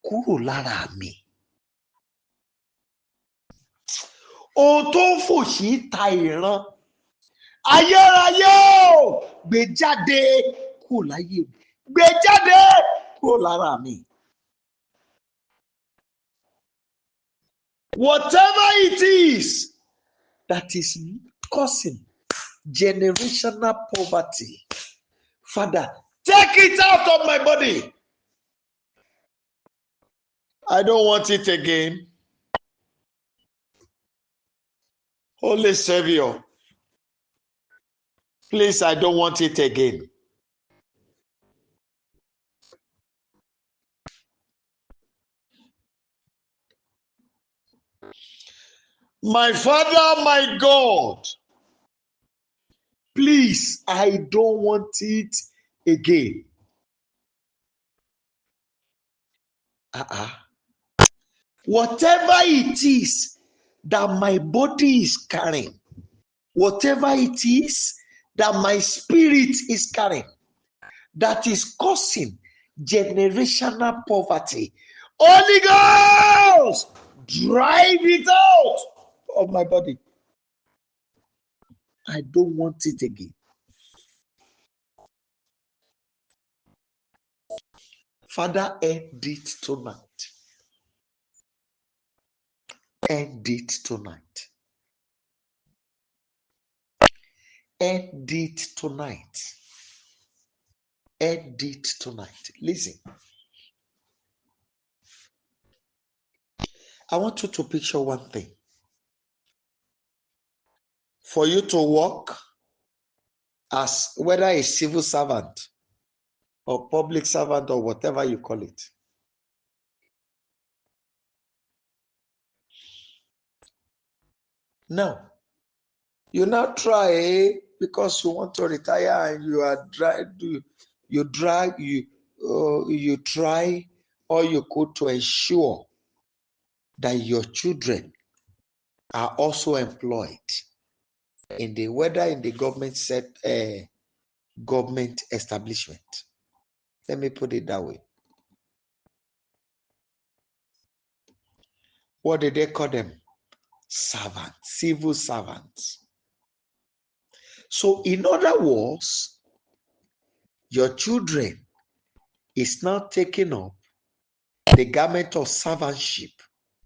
Speaker 1: kúrò lára mi. Ohun tó ń fòṣì ta ìran, ayérayé o, gbé jáde kúrò láyé mi. Gbé jáde kúrò lára mi. Whatever it is that is causing generational poverty, Father, take it out of my body. I don't want it again. Holy Savior, please, I don't want it again. My Father, my God, please, I don't want it again. Whatever it is that my body is carrying, whatever it is that my spirit is carrying, that is causing generational poverty, Holy Ghost, drive it out of my body. I don't want it again. Father, end it tonight. End it tonight. End it tonight. End it tonight. Listen. I want you to picture one thing. For you to work as whether a civil servant or public servant or whatever you call it. Now, you now try because you want to retire and you are you try all you could to ensure that your children are also employed in the whether in the government establishment. Let me put it that way. What did they call them? Servants, civil servants. So in other words, your children is now taking up the garment of servantship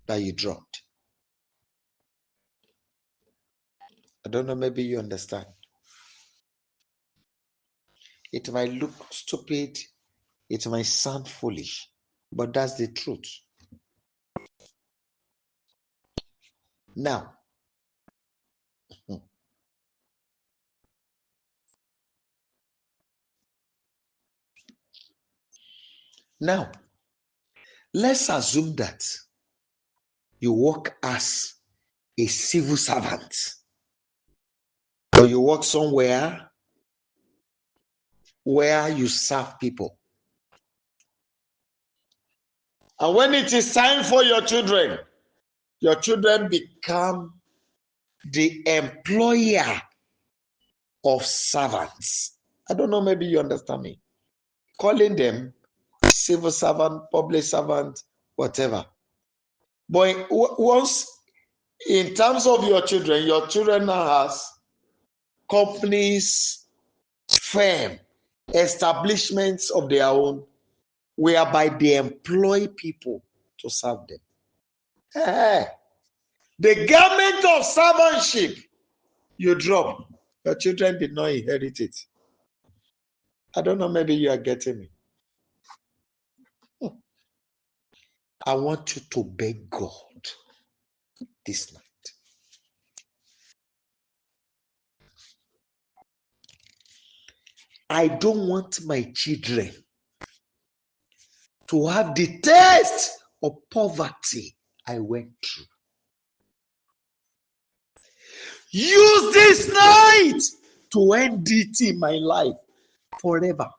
Speaker 1: that you dropped. I don't know, maybe you understand. It might look stupid, it might sound foolish, but that's the truth. Now, now, let's assume that you work as a civil servant, or you work somewhere where you serve people. And when it is time for your children become the employer of servants. I don't know, maybe you understand me. Calling them civil servant, public servant, whatever. But once, in terms of your children now has companies, firm, establishments of their own, whereby they employ people to serve them. Hey, the garment of servantship you drop, your children did not inherit it. I don't know, maybe you are getting me. I want you to beg God this night. I don't want my children to have the taste of poverty I went through. Use this night to end it in my life forever.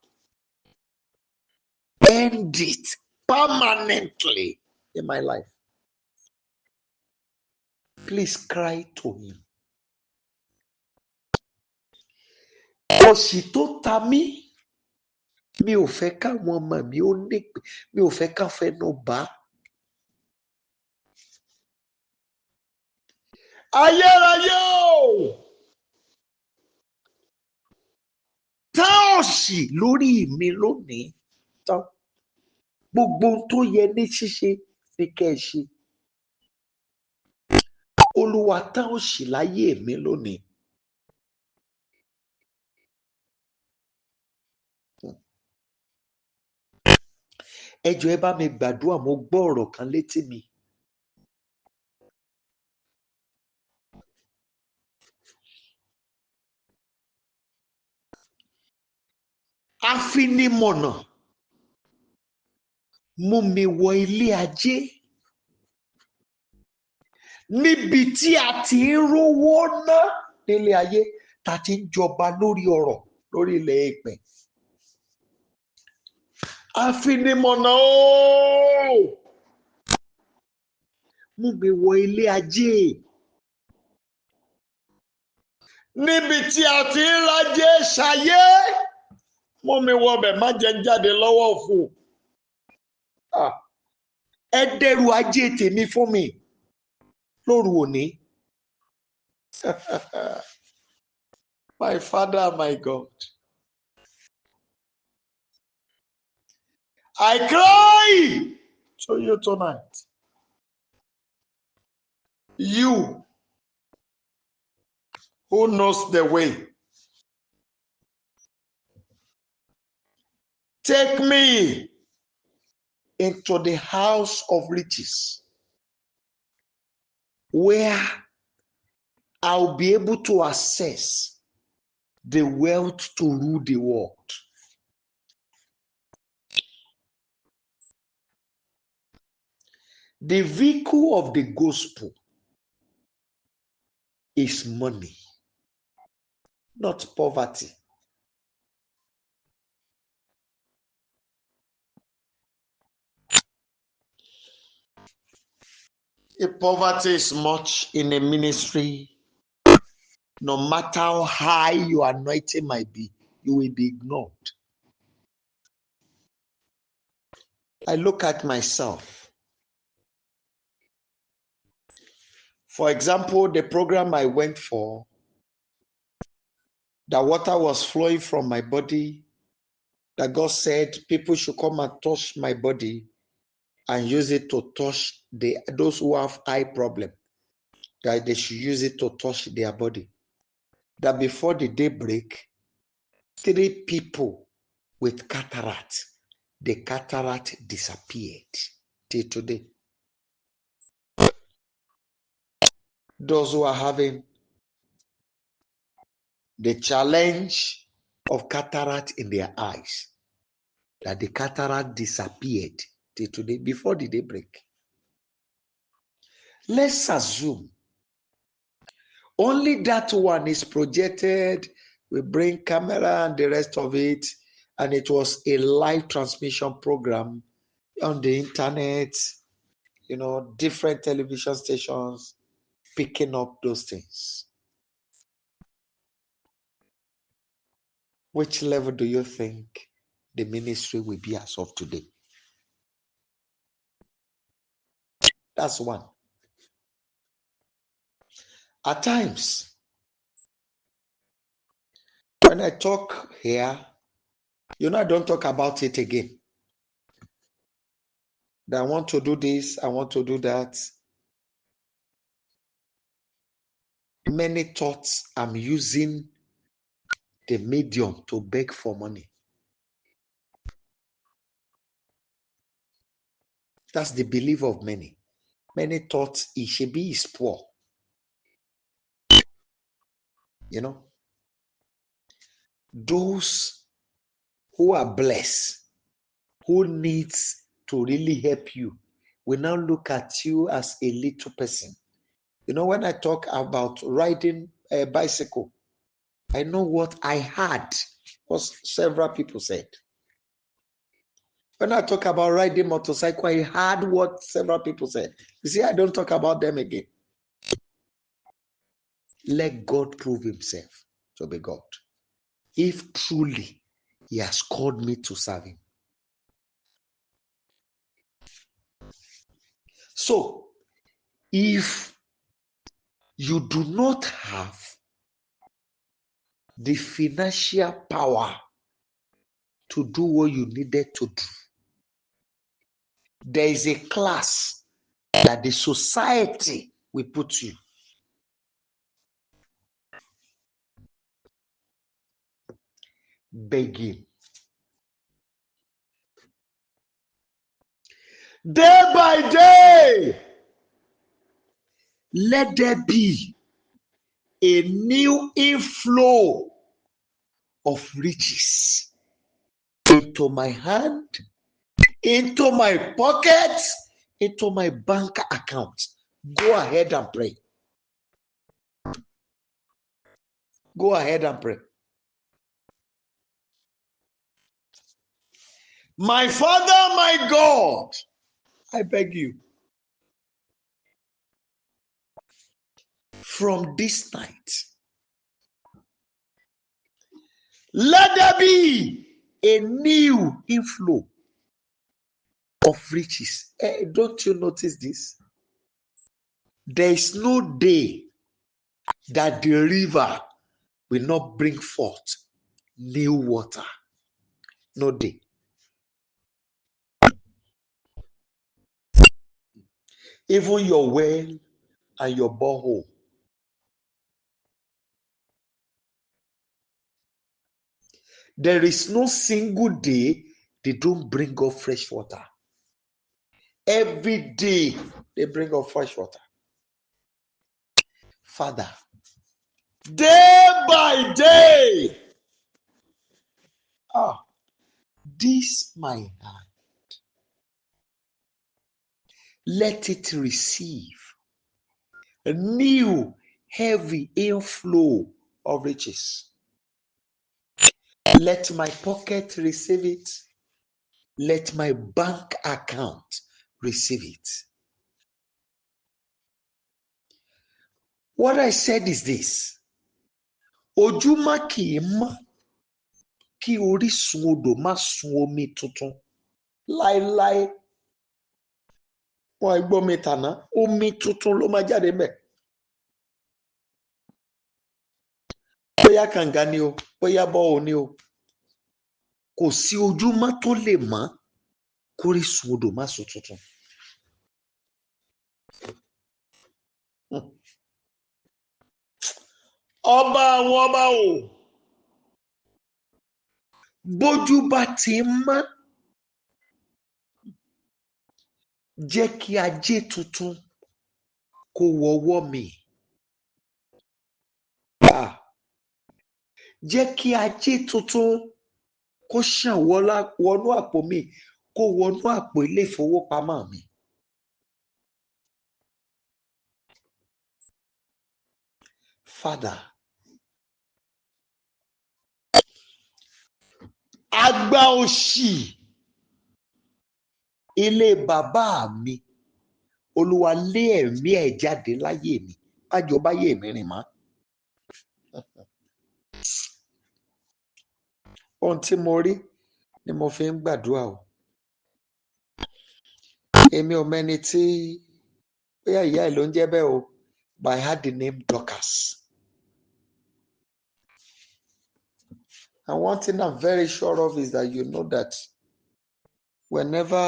Speaker 1: End it permanently in my life. Please cry to him. Òṣì tó ta mí, mi ò fẹ́ káwọn ọmọ mi ó nípè, mi ò fẹ́ ká fẹnu bà á. Ayérayé o! Tá òṣì lórí mi lónìí tán. Gbogbo ohun tó yẹ ní ṣíṣe ni kẹ́ ẹ ṣe. Olúwa tá òṣì láyé mi lónìí. Ẹ jọ̀ọ́ ẹ bá mi gbàdúrà, mo gbọ́ ọ̀rọ̀ kan létí mi. Afinimọ̀nà mú mi wọ ilé ajé níbi tí a ti ń rówó ná nílé ayé, tá a ti ń jọba lórí ọrọ̀ lórí ilẹ̀ èèpẹ̀. Afinimọ̀nà ooo, mú mi wọ ilé ajé níbi tí a ti ń rajé ṣayé, mú mi wọ bẹ̀, má jẹ́ ń jáde lọ́wọ́ òfò. Ẹ dẹrù ajé tèmi fún mi lóru òní. My Father, my God, I cry to you tonight. You who knows the way, take me into the house of riches, where I'll be able to access the wealth to rule the world. The vehicle of the gospel is money, not poverty. If poverty is much in a ministry, no matter how high your anointing might be, you will be ignored. I look at myself. For example, the program I went for, the water was flowing from my body, that God said people should come and touch my body and use it to touch those who have eye problem, that they should use it to touch their body. That before the day break, 3 people with cataract. The cataract disappeared till today. Those who are having the challenge of cataract in their eyes, that the cataract disappeared till today, before the daybreak. Let's assume only that one is projected. We bring camera and the rest of it, and it was a live transmission program on the internet, different television stations picking up those things. Which level do you think the ministry will be as of today? That's one. At times, when I talk here, I don't talk about it again. That I want to do this, I want to do that. Many thoughts I'm using the medium to beg for money. That's the belief of many. Many thought Ishebi is poor. Those who are blessed, who needs to really help you, will now look at you as a little person. When I talk about riding a bicycle, I know what I had, what several people said. When I talk about riding motorcycle, I heard what several people said. You see, I don't talk about them again. Let God prove himself to be God. If truly he has called me to serve him. So, if you do not have the financial power to do what you needed to do, there is a class that the society will put you. Begging. Day by day, let there be a new inflow of riches into my hand, into my pocket, into my bank account. Go ahead and pray. Go ahead and pray. My Father, my God, I beg you, from this night, let there be a new inflow of riches. Don't you notice this? There is no day that the river will not bring forth new water. No day. Even your well and your borehole. There is no single day they don't bring up fresh water. Every day they bring up fresh water. Father, day by day, this my hand, let it receive a new heavy inflow of riches. Let my pocket receive it. Let my bank account receive it. What I said is this. Ojúmọ́ kì í mọ́ kí orísun odò má sun omi tuntun. Láéláé. Wọ́n gbọ́ mi tàná, omi tuntun ló máa jáde ńbẹ̀. Bóyá kànga ni o, bóyá bọ́ọ̀ ni o. Kò sí ojúmọ́ tó lè mọ́ kórísun odò má sun tuntun. Ọba àwọn ọba o. Bójú bá ti ń mọ́, jẹ́ kí ajé tuntun kó wọwọ́ mi. Jẹ́ kí ajé tuntun kó ṣàn wọnú àpò mi, kó wọnú àpò ilé ìfowópamọ́ mi. Father, àgbà òṣì ilé bàbá mi, Olúwa lé ẹ̀mí ẹ̀ jáde láyé mi, má jẹ́ ó báyé mi rìn mọ́. Ohun tí mo rí ni mo fi ń gbàdúrà o. Èmi ò mẹ́ni tí bóyá ìyá ẹ̀ ló ń jẹ́ bẹ́ẹ̀ o, but I had the name Dorcas. And one thing I'm very sure of is that you know that whenever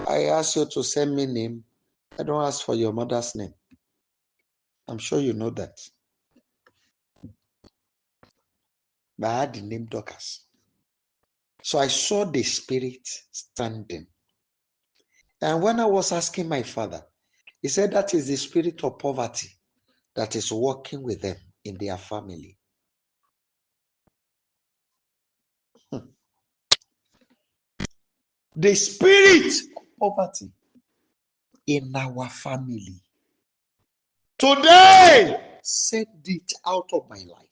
Speaker 1: I ask you to send me name, I don't ask for your mother's name. I'm sure you know that. But I had the name Dorcas. So I saw the spirit standing. And when I was asking my father, he said that is the spirit of poverty that is working with them in their family. The spirit of poverty in our family. Today, send it out of my life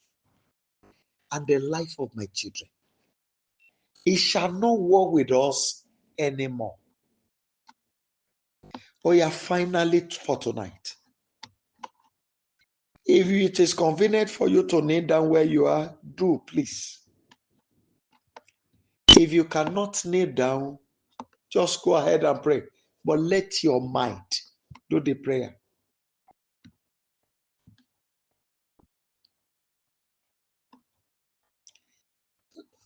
Speaker 1: and the life of my children. It shall not war with us anymore. Oh yeah, finally for tonight. If it is convenient for you to kneel down where you are, do please. If you cannot kneel down, just go ahead and pray. But let your mind do the prayer.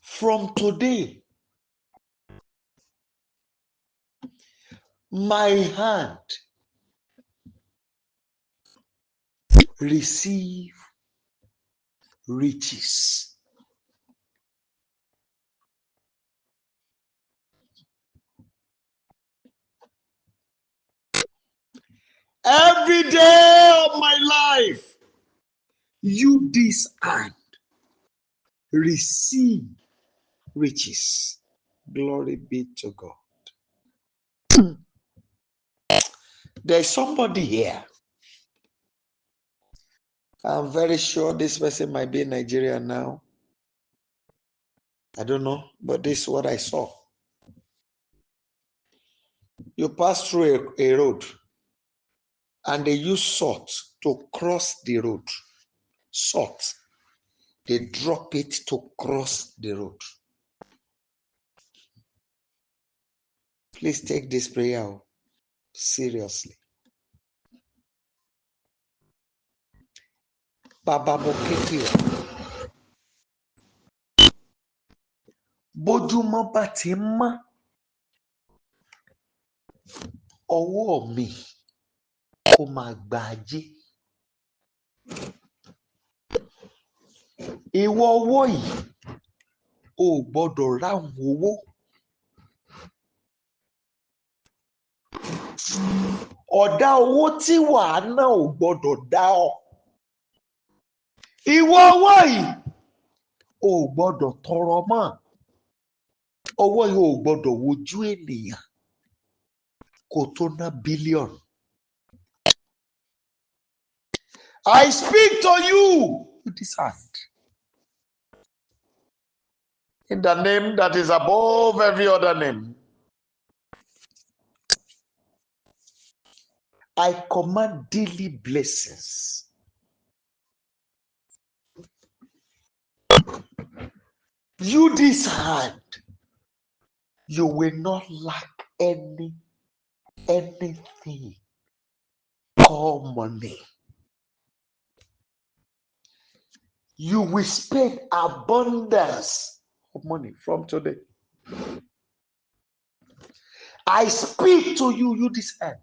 Speaker 1: From today, my hand receive riches. Every day of my life, you this hand receive riches. Glory be to God. There's somebody here. I'm very sure this person might be in Nigeria now. I don't know, but this is what I saw. You pass through a road and they use salt to cross the road. Salt. They drop it to cross the road. Please take this prayer seriously. Bàbá mo képe o. Bójúmọ́ bá ti ń mọ́, ọwọ́ mi kó máa gba ajé. Ìwọ ọwọ́ yìí ò gbọ́dọ̀ ráhùn owó. Ọ̀dá owó tí wàá ná ò gbọ́dọ̀ dá ọ. Ìwọ ọwọ́ yìí ò gbọ́dọ̀ tọrọ mọ́. Ọwọ́ yìí ò gbọ́dọ̀ wojú ènìyàn kó tó ná bílíọ̀nù. I speak to you with this hand. In the name that is above every other name. I command daily blessings. You this hand, you will not lack anything called money. You will spend abundance of money from today. I speak to you this hand.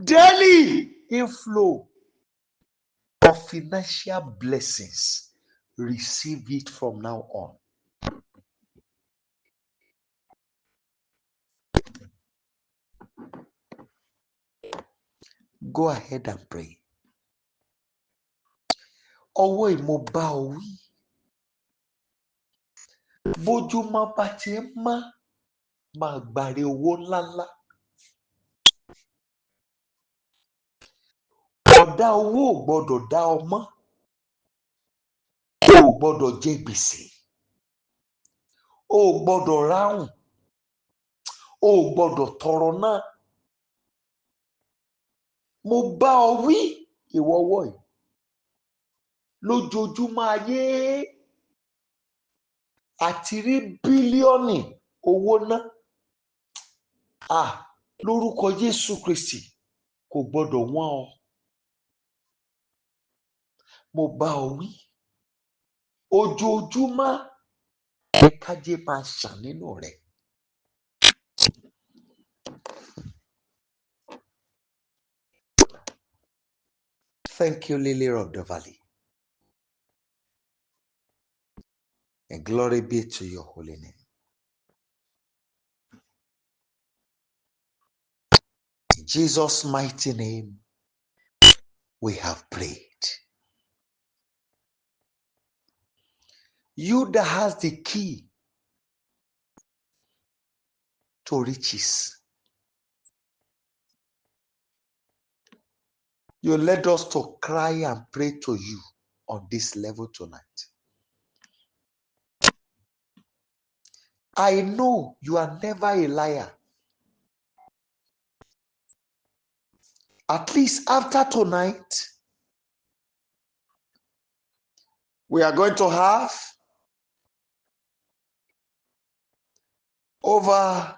Speaker 1: Daily inflow of financial blessings receive it from now on. Go ahead and pray. Ọwọ́ ìmọ̀ bá ọ wí. Bójúmọ́ bá ti ń mọ́, máa gbàre owó ńláńlá. Ọ̀dá owó ò gbọ́dọ̀ dá ọ mọ́. O ò gbọ́dọ̀ jẹ gbèsè. O ò gbọ́dọ̀ ráhùn. O ò gbọ́dọ̀ tọrọ náà. Mo bá ọ wí ìwọ ọwọ́ yìí. Lójoojúmọ́ ayé àti rí bílíọ̀nù owó náà. Lórúkọ Jésù Kristi kò gbọ́dọ̀ wọ́n ọ. Mo bá ọ wí. Ojoojúmọ́ ẹ kájé máa ṣàn nínú rẹ̀. Thank you, Lily of the Valley. And glory be to your holy name. In Jesus' mighty name, we have prayed. You that has the key to riches, you led us to cry and pray to you on this level tonight. I know you are never a liar. At least after tonight, we are going to have over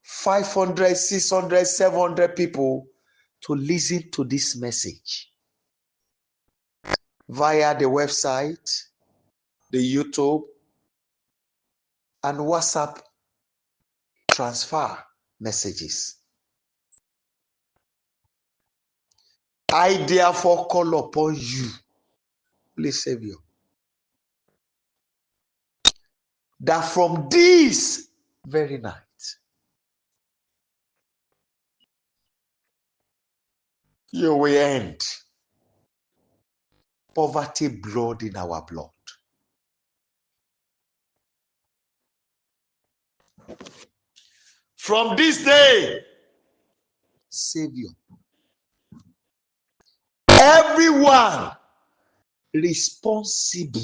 Speaker 1: 500, 600, 700 people to listen to this message via the website, the YouTube, and WhatsApp transfer messages. I therefore call upon you, please Savior, that from this very night, you will end poverty blood in our blood. From this day, Savior, everyone responsible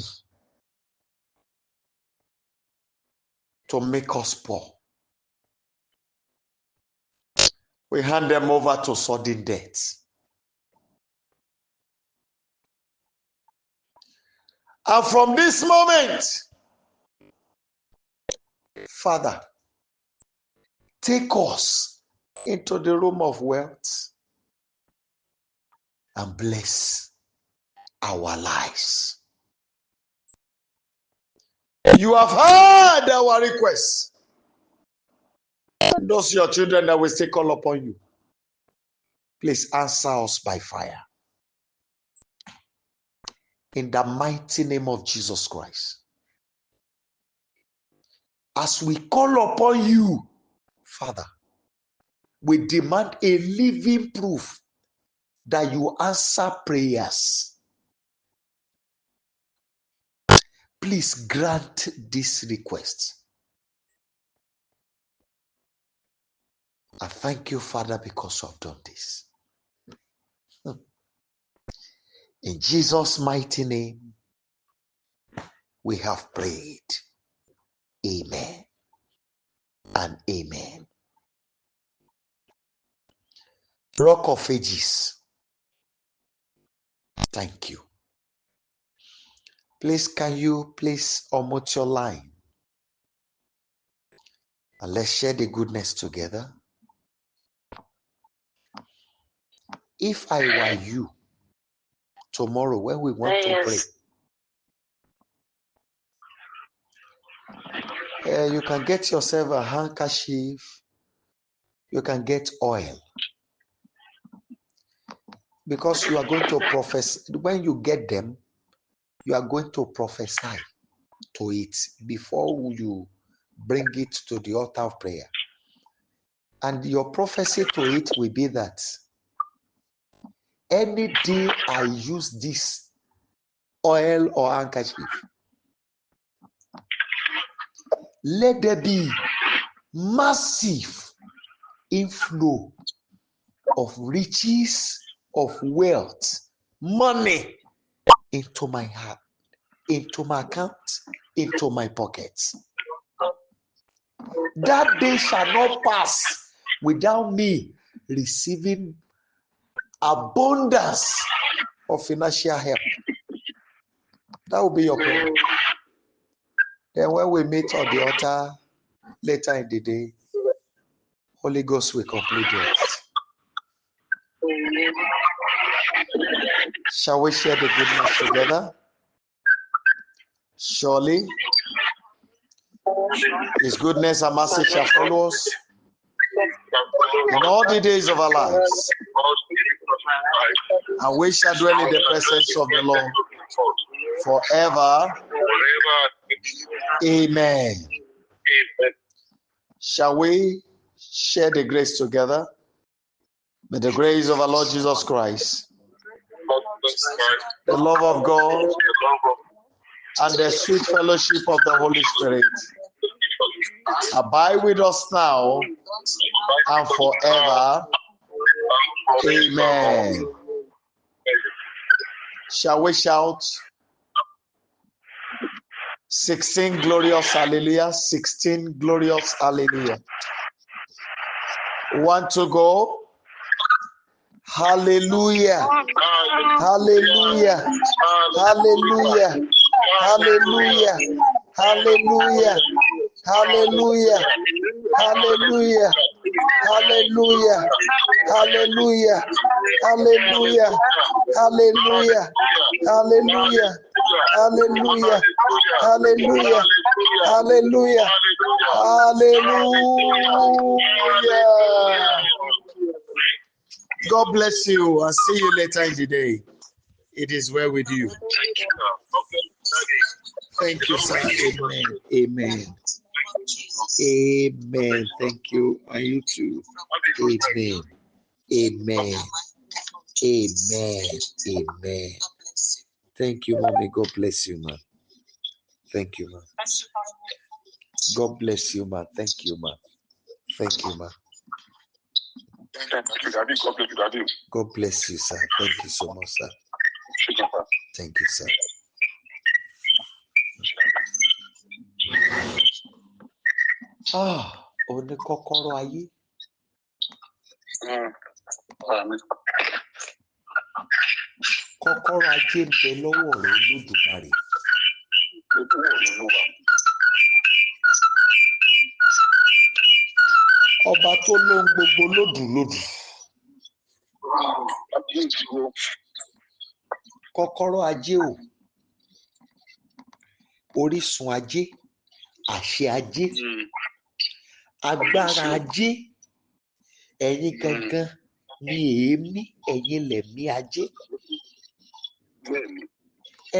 Speaker 1: to make us poor, we hand them over to sudden death. And from this moment, Father, take us into the room of wealth and bless our lives. You have heard our requests. Those your children that will still call upon you, please answer us by fire. In the mighty name of Jesus Christ. As we call upon you, Father, we demand a living proof that you answer prayers. Please grant this request. I thank you, Father, because you have done this. In Jesus' mighty name, we have prayed. Amen and amen. Rock of Ages, thank you. Please, can you please unmute your line? And let's share the goodness together. If I were you, tomorrow when we want to pray, you can get yourself a handkerchief, you can get oil. Because you are going to prophesy. When you get them, you are going to prophesy to it before you bring it to the altar of prayer. And your prophecy to it will be that any day I use this oil or handkerchief, let there be massive inflow of riches, of wealth, money into my heart, into my account, into my pockets. That day shall not pass without me receiving abundance of financial help. That will be your prayer. Then when we meet on the altar later in the day, Holy Ghost will complete it. Shall we share the goodness together? Surely His goodness and mercy shall follow us in all the days of our lives, and we shall dwell in the presence of the Lord forever. Amen. Shall we share the grace together? May the grace of our Lord Jesus Christ, the love of God, and the sweet fellowship of the Holy Spirit abide with us now and forever. Amen. Shall we shout 16 glorious hallelujah? 16 glorious hallelujah. Want to go? Hallelujah. Hallelujah. Hallelujah. Hallelujah. Hallelujah. Hallelujah. Hallelujah. Hallelujah. Hallelujah. Hallelujah. Hallelujah. Hallelujah. Hallelujah. Hallelujah. Hallelujah. Hallelujah. God bless you and see you later in the day. It is well with you. Thank you, sir. Amen. Amen. Amen. Thank you. And you too. Amen. Amen. Amen. Amen. Thank you, mommy. God bless you, man. Thank you, man. God bless you, man. Thank you, man. Thank you, man. God bless you, sir. Thank you so much, sir. Thank you, sir. Òní kọ́kọ́rọ́ ayé. Kọ́kọ́rọ́ ajé ń bẹ lọ́wọ́ rẹ Olódùmarè. Ọba tó lóhun gbogbo lódùlódù. Kọ́kọ́rọ́ ajé o. Orísun ajé. Àṣẹ ajé. Agbára ajé. Ẹ̀yin gangan ni èémí, ẹ̀yin lẹ̀mí ajé.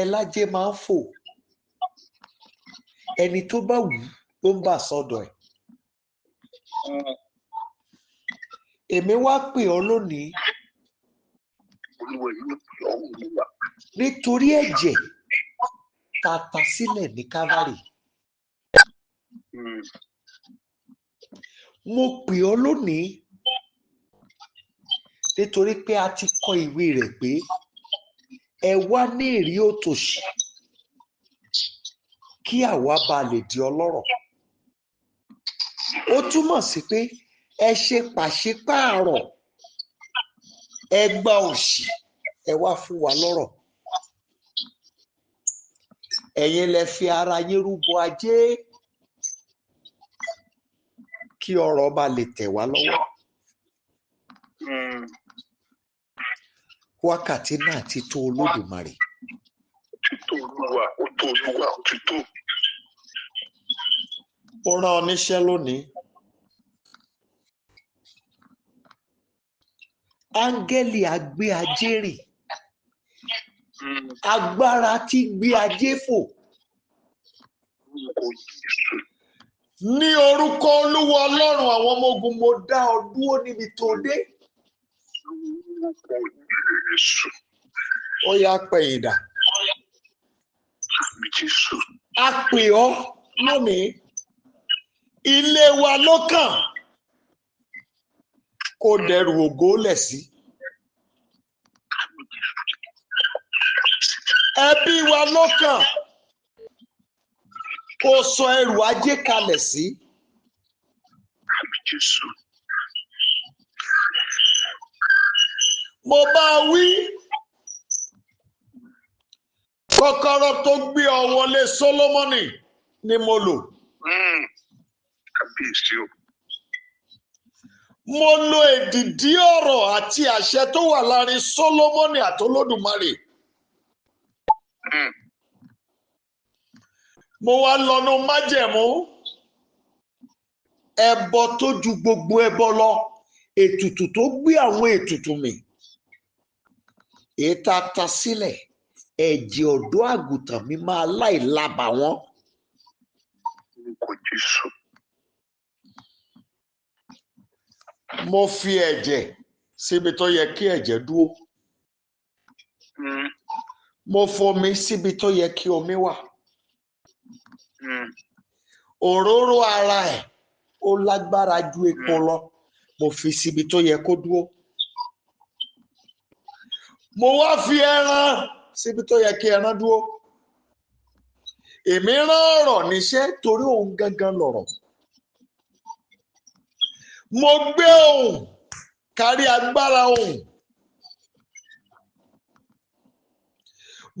Speaker 1: Ẹlájé máa ń fò. Ẹni tó bá wù ló ń bà sọ́dọ̀ ẹ̀. Èmi wá pè ọ́ lónìí nítorí ẹ̀jẹ̀ tá a ta sílẹ̀ ní Calvary. Mo pè ọ́ lónìí nítorí pé a ti kọ ìwé rẹ̀ pé ẹ wá ní ìrí òtòṣì kí àwa bá lè di ọlọ́rọ̀. Ó túmọ̀ sí pé ẹ ṣe pàṣípààrọ̀, ẹ gba òṣì, ẹ wá fún wa lọ́rọ̀. Ẹ̀yin lẹ fi ara yín rúbọ ajé kí ọrọ̀ bá lè tẹ̀ wá lọ́wọ́. Wákàtí náà ti tó Olódùmarè. Ó rán ọ níṣẹ́ lónìí. Áńgẹ́lì agbé ajé rìn Agbára tí gbé ajé fò. Ní orúkọ Olúwa Ọlọ́run àwọn ọmọ ogun mo dá ọ dúró níbi tó dé. Ó yá pẹ̀yìn dà. A pè ọ́ lónìí. Ilé wa ló kàn. Kó dẹrù ògo lẹ̀ sí. Ẹbí wa ló kàn. Kó sọ ẹrù ajé kalẹ̀ sí. Mo bá wí. Kọ́kọ́rọ́ tó gbé ọ wọlé Sólómọ́nì ni mo lò. Mo lo èdìdí ọ̀rọ̀ àti àṣẹ tó wà láàrin Sólómọ́nì àti Olódùmarè. Mo wá lọ́nu májẹ̀mú. Ẹbọ tó ju gbogbo ẹbọ lọ. Ètùtù tó gbé àwọn ètùtù mì. Ètà ta sílẹ̀. Ẹ̀jẹ̀ ọ̀dọ́ àgùntàn mi máa láìlábà wọ́n. Mo fi ẹ̀jẹ̀ síbi tó yẹ kí ẹ̀jẹ̀ dúró. Mo fomi síbi tó yẹ kí omi wà. Òróró ara ẹ̀ ó lágbára ju epo lọ. Mo fi síbi tó yẹ kó dúró. Mo wá fi ẹran síbi tó yẹ kí ẹran dúró. Èmi rán ọ̀rọ̀ níṣẹ́ torí òun gangan lọ̀rọ̀. Mo gbé ohùn kárí agbára ohùn.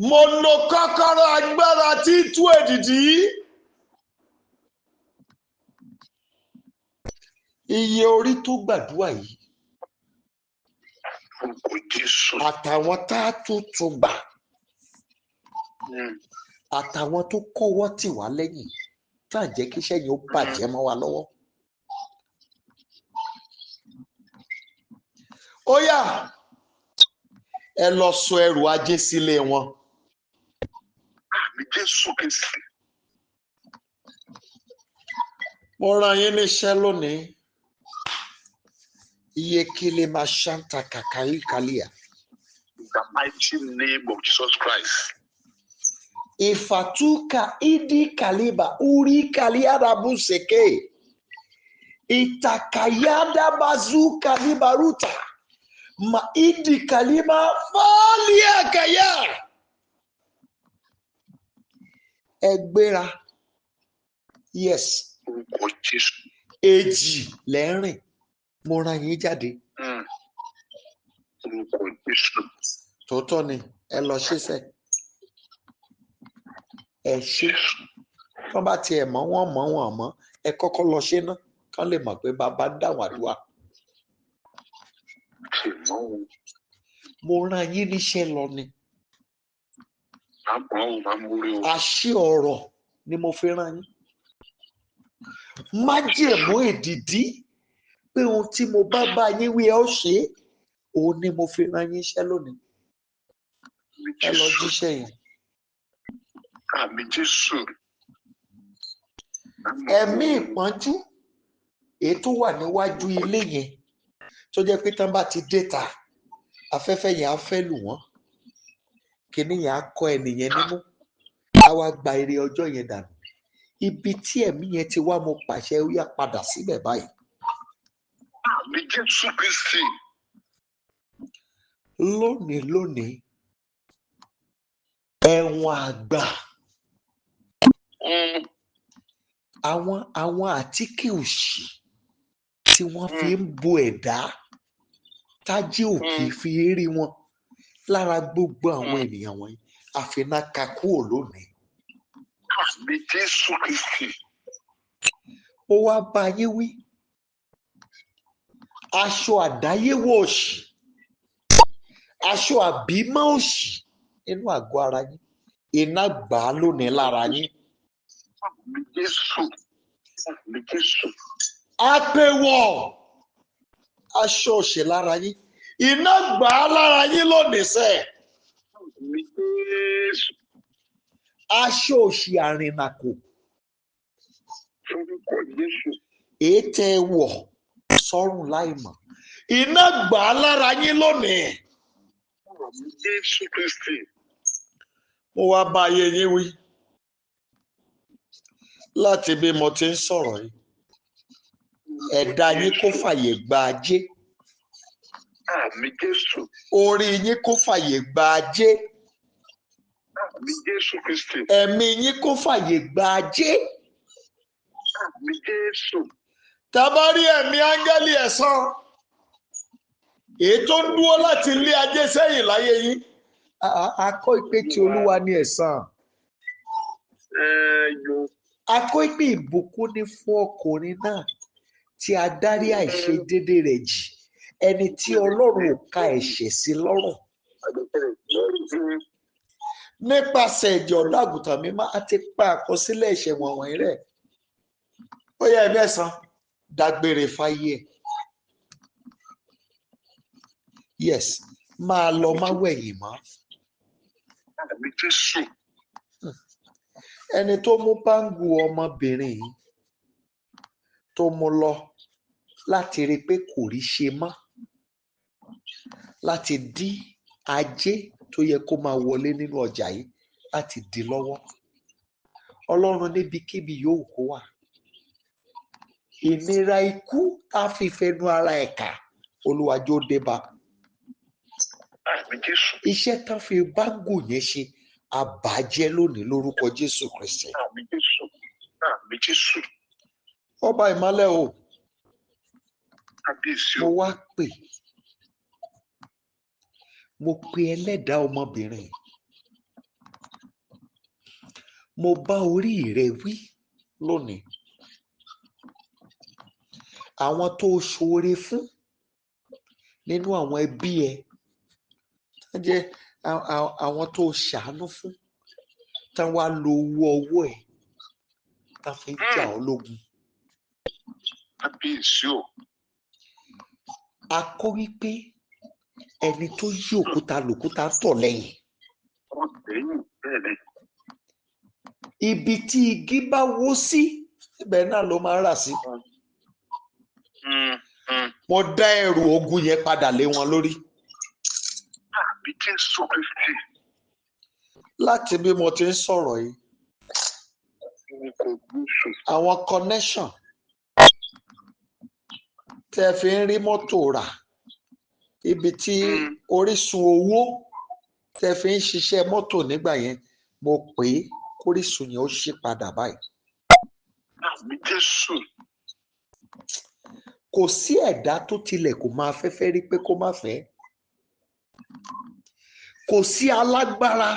Speaker 1: Mo lo kọ́kọ́rọ́ agbára tí tú èdìdí. Iye orí tó gbàdúrà yìí. Àtàwọn tá a tuntun gbà. Àtàwọn tó kọ́wọ́ tì wá lẹ́yìn tá à jẹ́ kí iṣẹ́ yẹn ó bàjẹ́ mọ́ wa lọ́wọ́. Ó yá ẹ lọ sọ ẹrù ajé sílé wọn. Mo rán yín níṣẹ́ lónìí. Iye kele ma shanta kakali kalia.
Speaker 2: In the mighty name of Jesus Christ.
Speaker 1: Ifatuka idi kaliba uri kaliada buseke. Itakayada bazu kalibaruta. Ma idi kalima falia kaya. Ẹgbẹ́ra. Yes. Èjì lẹ́rìn. Mo rán yín jáde. Tòótọ́ ni ẹ lọ ṣiṣẹ́. Ẹ ṣe. Wọ́n bá tiẹ̀ mọ̀ wọ́n mọ̀. Ẹ kọ́kọ́ lọ ṣe ná. Kán lè mọ̀ pé bàbá ń dáhùn àdúrà. Mo rán yín níṣẹ́ lọ ni. Àṣẹ ọ̀rọ̀ ni mo fi rán yín. Májẹ̀mú èdìdí. Pé ohun tí mo bá yín wí ẹ ó ṣe é, òun ni mo fi rán yín iṣẹ́ lónìí. Ẹ lọ jíṣẹ́ yẹn. Ẹ̀mí ìpọ́njú èyí tó wà níwájú ilé yẹn tó jẹ́ pé tán bá ti dé ta afẹ́fẹ́ yẹn á fẹ́ lù wọ́n. Kíní yẹn á kọ́ ẹnìyẹn nímú. Á wá gba ire ọjọ́ yẹn dànù. Ibi tí ẹ̀mí yẹn ti wá mo pàṣẹ ó yá padà síbẹ̀ báyìí. Lónìí ẹ̀wọ̀n àgbà àwọn àtíkè òṣì tí wọ́n fi ń bo ẹ̀dá tájí òkè fi rí wọn lára gbogbo àwọn ènìyàn wọ̀nyí àfiná ka kúrò lónìí. Ó wá bá yín wí. Aṣọ àdáyéwò òṣì, aṣọ àbímọ́ òṣì nínú àgọ́ ara yín, iná gbà á lónìí lára yín. Apẹ̀wọ̀ aṣọ òṣì lára yín, iná gbà á lára yín lónìí sẹ́.
Speaker 2: Àmì Jésù.
Speaker 1: Aṣọ òṣì àrìnàkò
Speaker 2: Orúkọ Jésù.
Speaker 1: èyí tẹ́ ẹ wọ̀ sọ́rùn láìmọ̀. Iná gbà á lára yín lónìí.
Speaker 2: Àmì Jésù Kristi.
Speaker 1: Mo wá bá ayé yín wí láti bí mo ti ń sọ̀rọ̀ yìí. Ẹ̀dá yín kó fàyè gba ajé.
Speaker 2: Àmì Jésù.
Speaker 1: Orí yín kó fàyè gba ajé.
Speaker 2: Àmì Jésù Kristi.
Speaker 1: Ẹ̀mí yín kó fàyè gba ajé.
Speaker 2: Àmì Jésù.
Speaker 1: Tá bá rí ẹ̀mí áńgẹ́lì ẹ̀san èyí tó ń dúró láti lé ajé sẹ́yìn láyé yín, a kọ́ ìpè tí Olúwa ní ẹ̀san. A kọ́ ìpè ìbùkún ní fún ọkùnrin náà tí a dárí àìṣedéédé rẹ̀ jì, ẹni tí Ọlọ́run ò ka ẹ̀ṣẹ̀ sí lọ́rùn. Nípasẹ̀ ẹ̀jẹ̀ ọ̀dọ́ àgùntàn mímọ́ a ti pa àkọsílẹ̀ ẹ̀ṣẹ̀ wọ̀nyí rẹ́. Ó yẹ ẹ̀mí ẹ̀san dágbére fáyé ẹ̀. Yes, máa lọ má wẹ̀yìn mọ́.
Speaker 2: Àmì Jésù.
Speaker 1: Ẹni tó mú báńgù ọmọbìnrin yìí tó mú lọ láti rí i pé kò rí ṣe mọ́, láti dí ajé tó yẹ kó máa wọlé nínú ọjà yìí láti dí lọ́wọ́. Ọlọ́run níbikíbi yóò kó wà. Ìnira ikú tá fi fẹnu ara ẹ̀ kà, Olúwa jọ̀ọ́ dé bá.
Speaker 2: Àmì Jésù.
Speaker 1: Iṣẹ́ tá fi báńgù yẹn ṣe àbàjẹ́ lónìí lórúkọ Jésù Kristi.
Speaker 2: Àmì Jésù. Àmì Jésù.
Speaker 1: Ọba ìmọ́lẹ̀ o,
Speaker 2: Kábíyèsí
Speaker 1: mo
Speaker 2: o.
Speaker 1: wá pè, mo pe ẹlẹ́dàá ọmọbìnrin, mo bá orí rẹ wí lónìí. Àwọn tó ṣoore fún nínú àwọn ẹbí ẹ, tó jẹ́ àwọn tó ṣàánú fún, tá wá lo owó ọwọ́ ẹ tá fi ń jà ọ́ lógun.
Speaker 2: Kábíyèsí o.
Speaker 1: A kọ́ wípé ẹni tó yí òkúta lòkúta tọ̀ lẹ́yìn.
Speaker 2: Ọ̀dẹ́yìn bẹ́ẹ̀ ni.
Speaker 1: Ibi tí igi bá wó sí, ibẹ̀ náà ló máa rà sí. Mo dá ẹrù ogun yẹn padà lé wọn lórí.
Speaker 2: Àmì Jésù Kristi.
Speaker 1: Láti bí mo ti ń sọ̀rọ̀ yìí,
Speaker 2: Orúkọ Jésù.
Speaker 1: àwọn connection tẹ́ fi ń rí mọ́tò rà, ibi tí orísun owó tẹ́ fi ń ṣiṣẹ́ mọ́tò nígbà yẹn, mo pè é kórísun yẹn ó ṣí padà báyìí.
Speaker 2: Àmì Jésù.
Speaker 1: Kò sí ẹ̀dá tó tilẹ̀ kò máa fẹ́fẹ́ rí pé kó má fẹ́. Kò sí alágbára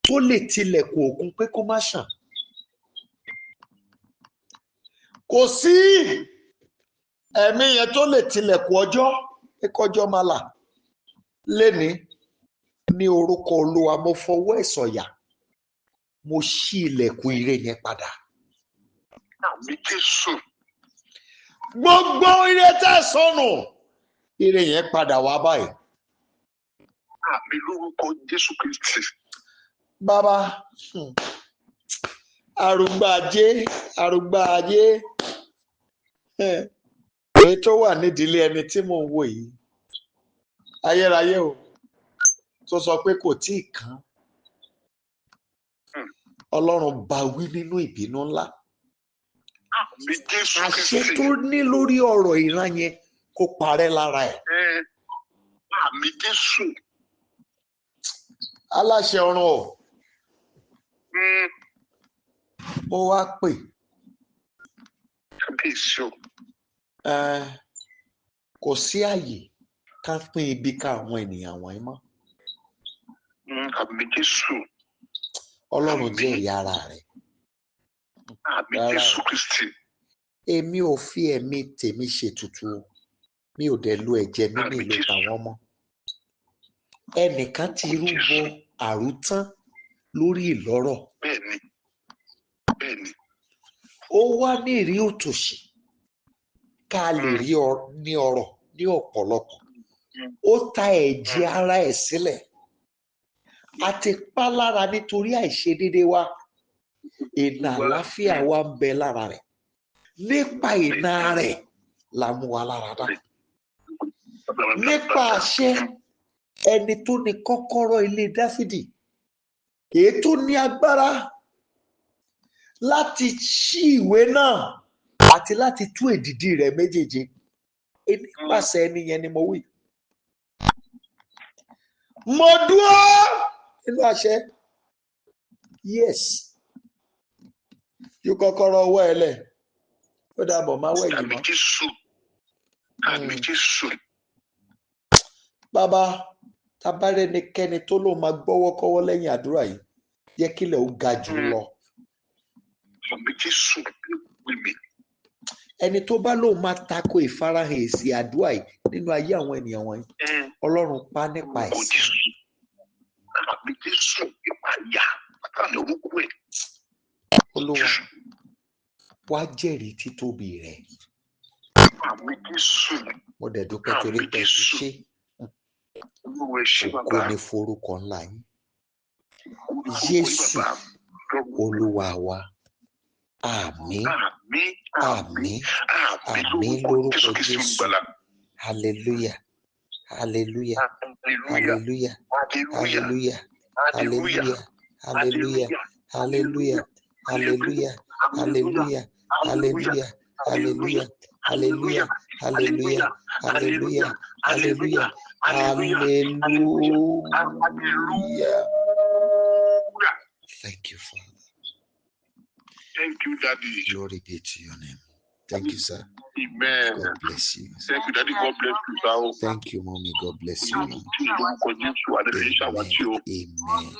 Speaker 1: tó lè tilẹ̀kùn òkun pé kó má ṣàn. Kò sí ẹ̀mí yẹn tó lè tilẹ̀kùn ọjọ́ pé kọjọ́ má là. Lénìí ní orúkọ Olúwa mo fọwọ́ ẹ̀ sọ̀yà, mo ṣí ilẹ̀kùn ire yẹn padà.
Speaker 2: Àmì Jésù.
Speaker 1: Gbogbo ire tẹ́ sọnù, ire yẹn padà wá báyìí.
Speaker 2: Àmì lórúkọ Jésù Kristi.
Speaker 1: Bàbá, arúgbájé, èyí tó wà nídìílé ẹni tí mò ń wò yìí, ayérayé o, tó sọ pé kò tí ì kán. Ọlọ́run bá wí nínú ìbínú ńlá.
Speaker 2: Àmì Jésù
Speaker 1: Àṣẹ
Speaker 2: Kristi.
Speaker 1: tó ní lórí ọ̀rọ̀ ìran yẹn kó parẹ́ lára ẹ̀.
Speaker 2: Àmì Jésù.
Speaker 1: Aláṣẹ ọ̀run o, mo wá pè,
Speaker 2: Kábíyèsí o.
Speaker 1: kò sí àyè ká pín ibi ká àwọn ènìyàn wọ̀nyí mọ́.
Speaker 2: Àmì Jésù.
Speaker 1: Ọlọ́run jẹ́rìí ara rẹ̀.
Speaker 2: Àmì Jésù Kristi.
Speaker 1: Èmi ò fi ẹ̀mí tèmi ṣètùtù o, mi ò dẹ̀ lo ẹ̀jẹ̀ mi ní ìlú tàwọn ọmọ. Ẹnìkan ti rúbọ àrútán lórí ìlọ́rọ̀.
Speaker 2: Bẹ́ẹ̀ni. Bẹ́ẹ̀ni.
Speaker 1: Ó wá ní ìrí òtòṣì ká lè rí ní ọrọ̀ ní ọ̀pọ̀lọpọ̀. Ó ta ẹ̀jẹ̀ ara ẹ̀ sílẹ̀. a ti pa lára nítorí àìṣedéédé wa. Ìnà àlàáfíà wa ń bẹ lára rẹ̀. Nípa ìnà rẹ̀ la mú wa lára dá. Nípa àṣẹ ẹni tó ní kọ́kọ́rọ́ ilé Dáfídì, èyí tó ní agbára láti ṣí ìwé náà àti láti tú èdìdì rẹ̀ méjèèje. Nípasẹ̀ ẹni yẹn ni mo wí. Mo dúró nínú àṣẹ. Yes. Yóò kọ́kọ́rọ́ ọwọ́ ẹ lẹ̀. Ó dàbọ̀ máa wẹ̀yìn mọ́.
Speaker 2: Àmì Jésù.
Speaker 1: Bàbá, tabarẹ́ ẹnikẹ́ni tó lóun máa gbọ́wọ́kọ́wọ́ lẹ́yìn àdúrà yìí, jẹ́ kílẹ̀ ó ga jù lọ.
Speaker 2: Àmì Jésù wí mi.
Speaker 1: Ẹni tó bá lóun máa tako ìfarahàn èsì àdúrà yìí nínú ayé àwọn ènìyàn wọ̀nyí, Ọlọ́run pa nípa ẹ̀sìn.
Speaker 2: Àmì Jésù ìpàyà àtàlẹ́ orúkọ ẹ̀.
Speaker 1: Olúwa, wá jẹ́rìí títóbi rẹ̀.
Speaker 2: Àmì Jésù.
Speaker 1: Mo dẹ̀ dúpẹ́ torí pé ẹ ti ṣe. Ògo ni forúkọ ńlá yín. Jésù Olúwa wa. Àmín. Àmín. Àmín lórúkọ Jésù. Hallelujah. Hallelujah. Hallelujah. Hallelujah. Hallelujah. Hallelujah. Hallelujah. Hallelujah. Hallelujah. Hallelujah. Hallelujah. Hallelujah. Hallelujah. Hallelujah. Hallelujah. Hallelujah. Thank you, Father.
Speaker 2: Thank you, Daddy.
Speaker 1: Glory be to your name. Thank you, sir.
Speaker 2: Amen.
Speaker 1: God bless you.
Speaker 2: Thank you, Daddy. God bless you, sir.
Speaker 1: Thank you, Mommy. God bless you.
Speaker 2: Amen. Amen.
Speaker 1: Amen.